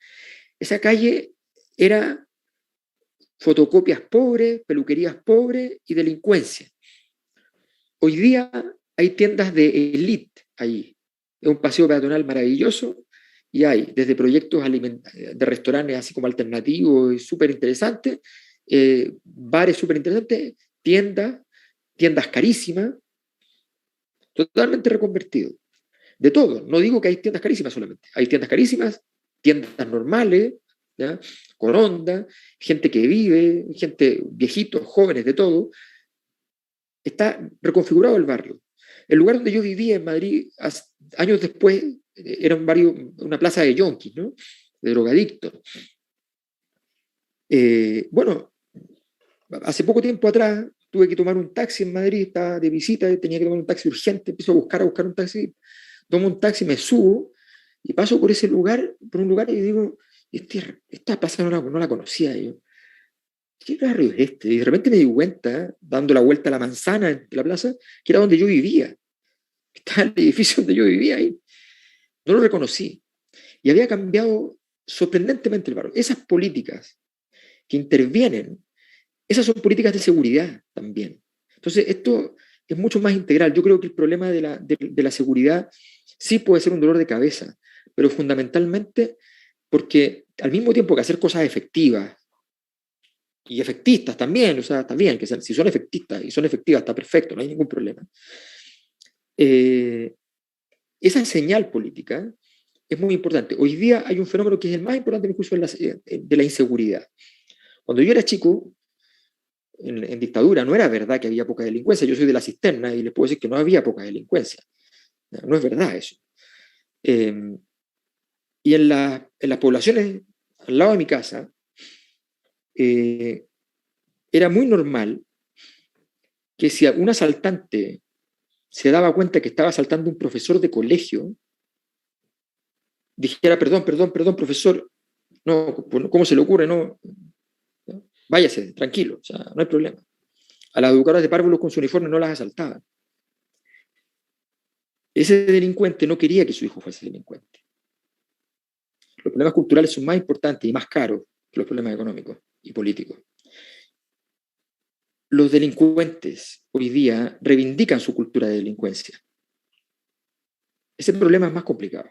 Esa calle era fotocopias pobres, peluquerías pobres y delincuencia. Hoy día hay tiendas de élite ahí. Es un paseo peatonal maravilloso y hay desde proyectos de restaurantes así como alternativos y súper interesantes, bares súper interesantes, tiendas carísimas, totalmente reconvertidos. De todo. No digo que hay tiendas carísimas solamente. Hay tiendas carísimas, tiendas normales, ¿ya? Con onda, gente que vive, gente, viejitos, jóvenes, de todo. Está reconfigurado el barrio. El lugar donde yo vivía en Madrid, años después, era una plaza de yonkis, ¿no? De drogadictos. Bueno, hace poco tiempo atrás tuve que tomar un taxi en Madrid, estaba de visita, tenía que tomar un taxi urgente, empiezo a buscar un taxi, tomo un taxi, me subo y paso por un lugar y digo, esta plaza no la conocía yo. ¿Qué barrio es este? Y de repente me di cuenta, dando la vuelta a la manzana de la plaza, que era donde yo vivía. Estaba el edificio donde yo vivía ahí. No lo reconocí. Y había cambiado sorprendentemente el barrio. Esas políticas que intervienen, esas son políticas de seguridad también. Entonces, esto es mucho más integral. Yo creo que el problema de la seguridad sí puede ser un dolor de cabeza, pero fundamentalmente porque al mismo tiempo que hacer cosas efectivas y efectistas también, o sea, está bien, que si son efectistas y son efectivas está perfecto, no hay ningún problema. Esa señal política es muy importante. Hoy día hay un fenómeno que es el más importante en mi juicio de la inseguridad. Cuando yo era chico, en dictadura, no era verdad que había poca delincuencia. Yo soy de la cisterna y les puedo decir que no había poca delincuencia. No es verdad eso. Y en las poblaciones al lado de mi casa, era muy normal que si un asaltante se daba cuenta que estaba asaltando un profesor de colegio, dijera, perdón, profesor, no, ¿cómo se le ocurre? No, váyase, tranquilo, o sea, no hay problema. A las educadoras de párvulos con su uniforme no las asaltaban. Ese delincuente no quería que su hijo fuese delincuente. Los problemas culturales son más importantes y más caros que los problemas económicos y políticos. Los delincuentes hoy día reivindican su cultura de delincuencia. Ese problema es más complicado,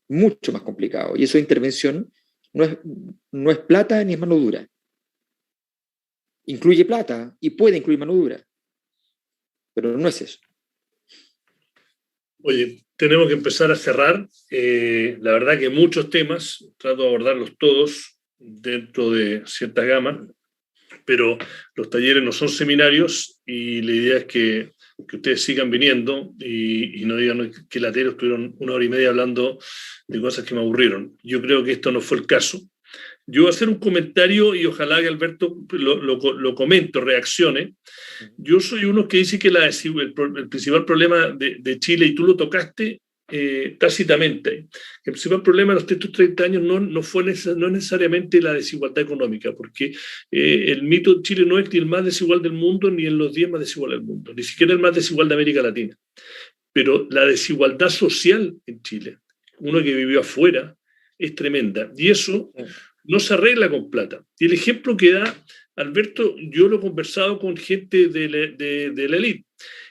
mucho más complicado, y eso de intervención no es plata ni es mano dura. Incluye plata y puede incluir mano dura, pero no es eso. Oye, tenemos que empezar a cerrar. La verdad que muchos temas, trato de abordarlos todos dentro de cierta gama. pero los talleres no son seminarios y la idea es que ustedes sigan viniendo y no digan que lateros estuvieron 1 hora y media hablando de cosas que me aburrieron. Yo creo que esto no fue el caso. Yo voy a hacer un comentario y ojalá que Alberto lo comente, reaccione. Yo soy uno que dice que el principal problema de Chile, y tú lo tocaste tácitamente, el principal problema de estos 30 años no necesariamente la desigualdad económica, porque el mito de Chile no es ni el más desigual del mundo, ni en los 10 más desigual del mundo, ni siquiera el más desigual de América Latina. Pero la desigualdad social en Chile, uno que vivió afuera, es tremenda. Y eso no se arregla con plata. Y el ejemplo que da Alberto, yo lo he conversado con gente de la élite,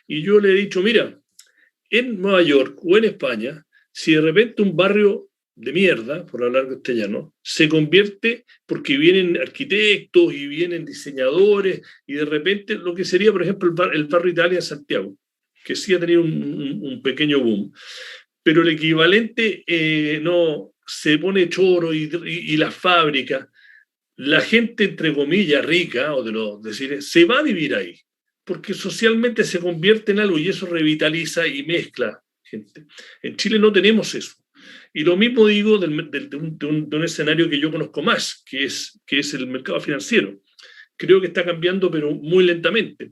y yo le he dicho, mira, en Nueva York o en España, si de repente un barrio de mierda, por hablar castellano, se convierte porque vienen arquitectos y vienen diseñadores, y de repente lo que sería, por ejemplo, el barrio Italia en Santiago, que sí ha tenido un pequeño boom, pero el equivalente no se pone choro y la fábrica, la gente, entre comillas, rica, o de los decir, se va a vivir ahí, porque socialmente se convierte en algo y eso revitaliza y mezcla gente. En Chile no tenemos eso. Y lo mismo digo de un escenario que yo conozco más, que es el mercado financiero. Creo que está cambiando, pero muy lentamente.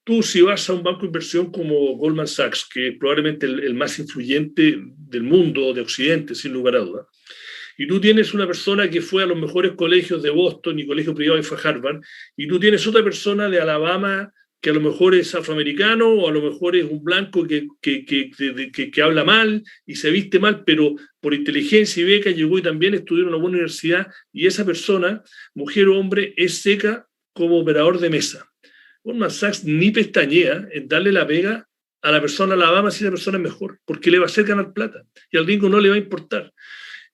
Tú, si vas a un banco de inversión como Goldman Sachs, que es probablemente el más influyente del mundo, de Occidente, sin lugar a dudas, y tú tienes una persona que fue a los mejores colegios de Boston y colegio privado y fue a Harvard, y tú tienes otra persona de Alabama que a lo mejor es afroamericano o a lo mejor es un blanco que habla mal y se viste mal, pero por inteligencia y beca llegó y también estudió en una buena universidad, y esa persona, mujer o hombre, es seca como operador de mesa. Goldman Sachs ni pestañea en darle la pega a la persona de Alabama si esa persona es mejor, porque le va a hacer ganar plata y al gringo no le va a importar.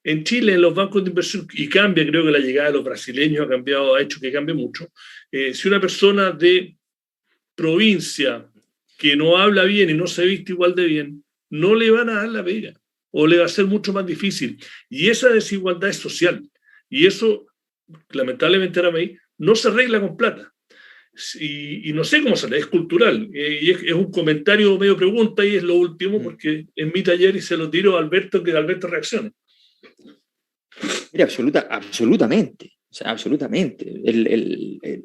En Chile, en los bancos de inversión, y cambia, creo que la llegada de los brasileños ha hecho que cambie mucho. Si una persona de provincia que no habla bien y no se viste igual de bien, no le van a dar la pega o le va a ser mucho más difícil. Y esa desigualdad es social. Y eso, lamentablemente, ahora no se arregla con plata. Y no sé cómo sale, es cultural. Y es un comentario medio pregunta y es lo último porque en mi taller y se lo tiro a Alberto, que Alberto reaccione. Mira, absolutamente. O sea, absolutamente.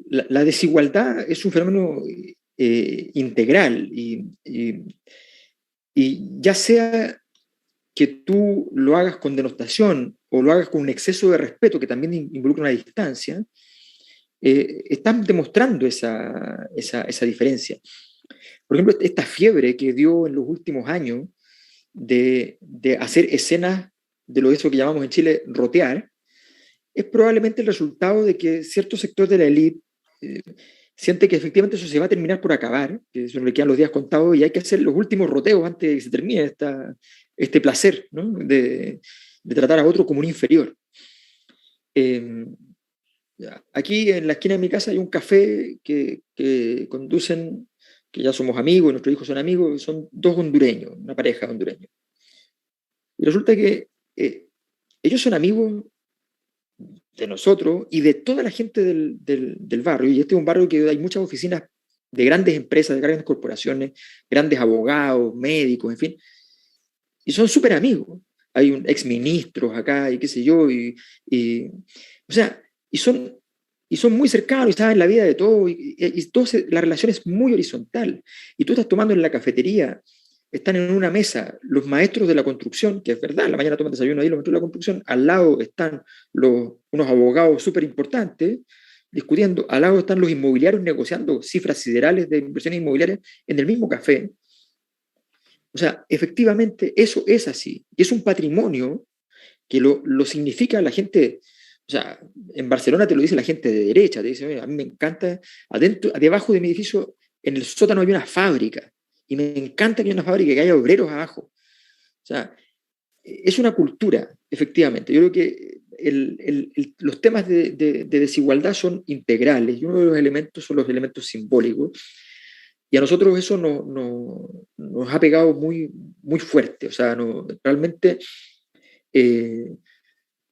La desigualdad es un fenómeno integral y ya sea que tú lo hagas con denostación o lo hagas con un exceso de respeto que también involucra una distancia, están demostrando esa diferencia. Por ejemplo, esta fiebre que dio en los últimos años de hacer escenas de eso que llamamos en Chile rotear, es probablemente el resultado de que cierto sector de la élite siente que efectivamente eso se va a terminar por acabar, que eso le quedan los días contados y hay que hacer los últimos roteos antes de que se termine este placer, ¿no? de tratar a otro como un inferior. Aquí en la esquina de mi casa hay un café que conducen, que ya somos amigos, nuestros hijos son amigos, son 2 hondureños, una pareja de hondureños. Y resulta que ellos son amigos de nosotros y de toda la gente del barrio, y este es un barrio que hay muchas oficinas de grandes empresas, de grandes corporaciones, grandes abogados, médicos, en fin, y son súper amigos. Hay exministros acá y qué sé yo, o sea, y son muy cercanos y saben la vida de todos, y la relación es muy horizontal. Y tú estás tomando en la cafetería, están en una mesa los maestros de la construcción, que es verdad, en la mañana toman desayuno ahí los maestros de la construcción, al lado están unos abogados súper importantes discutiendo, al lado están los inmobiliarios negociando cifras siderales de inversiones inmobiliarias en el mismo café. O sea, efectivamente eso es así, y es un patrimonio que lo significa la gente. O sea, en Barcelona te lo dice la gente de derecha, te dice, a mí me encanta, debajo de mi edificio, en el sótano había una fábrica, y me encanta que haya una fábrica y que haya obreros abajo. O sea, es una cultura, efectivamente. Yo creo que los temas de desigualdad son integrales, y uno de los elementos son los elementos simbólicos, y a nosotros eso nos ha pegado muy, muy fuerte. O sea, realmente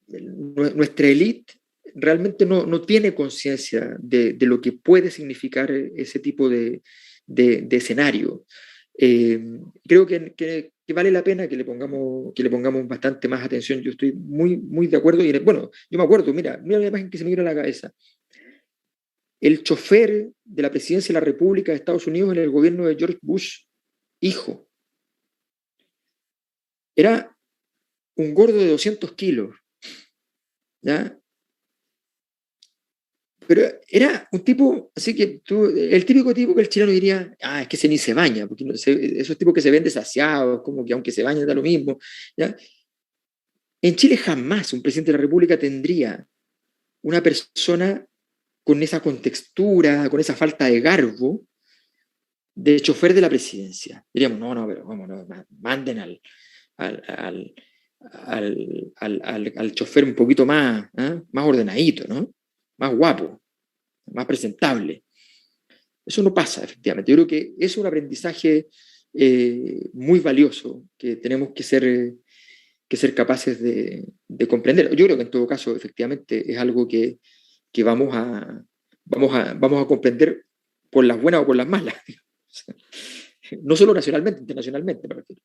nuestra élite realmente no tiene conciencia de lo que puede significar ese tipo de escenario. Creo que vale la pena que le pongamos bastante más atención. Yo estoy muy de acuerdo. Y bueno, yo me acuerdo, mira la imagen que se me vino a la cabeza. El chofer de la presidencia de la República de Estados Unidos en el gobierno de George Bush, hijo, era un gordo de 200 kilos, ¿ya? Pero era un tipo, así que el típico tipo que el chileno diría, es que ese ni se baña, porque esos tipos que se ven desasiados, como que aunque se bañen da lo mismo, ¿ya? En Chile jamás un presidente de la República tendría una persona con esa contextura, con esa falta de garbo, de chofer de la presidencia. Diríamos, no, pero vámonos, manden al chofer un poquito más ordenadito, ¿no? Más guapo, más presentable. Eso no pasa, efectivamente. Yo creo que es un aprendizaje muy valioso que tenemos que ser capaces de comprender. Yo creo que en todo caso, efectivamente, es algo que vamos a comprender por las buenas o por las malas. No solo nacionalmente, internacionalmente, me refiero.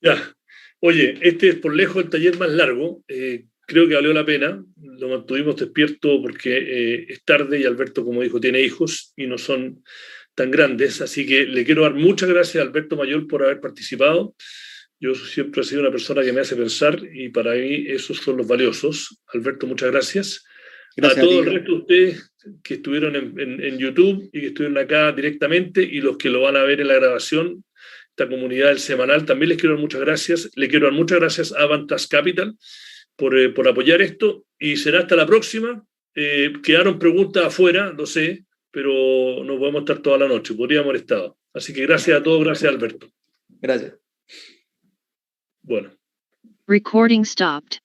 Ya. Oye, este es por lejos el taller más largo. Creo que valió la pena. Lo mantuvimos despierto porque es tarde y Alberto, como dijo, tiene hijos y no son tan grandes. Así que le quiero dar muchas gracias a Alberto Mayol por haber participado. Yo siempre he sido una persona que me hace pensar y para mí esos son los valiosos. Alberto, muchas gracias. Gracias a todo a el resto de ustedes que estuvieron en YouTube y que estuvieron acá directamente y los que lo van a ver en la grabación, esta comunidad del semanal, también les quiero dar muchas gracias. Le quiero dar muchas gracias a Avantas Capital por apoyar esto y será hasta la próxima. Quedaron preguntas afuera, lo sé, pero no podemos estar toda la noche, podríamos haber estado. Así que gracias a todos, gracias Alberto. Gracias. Bueno. Recording stopped.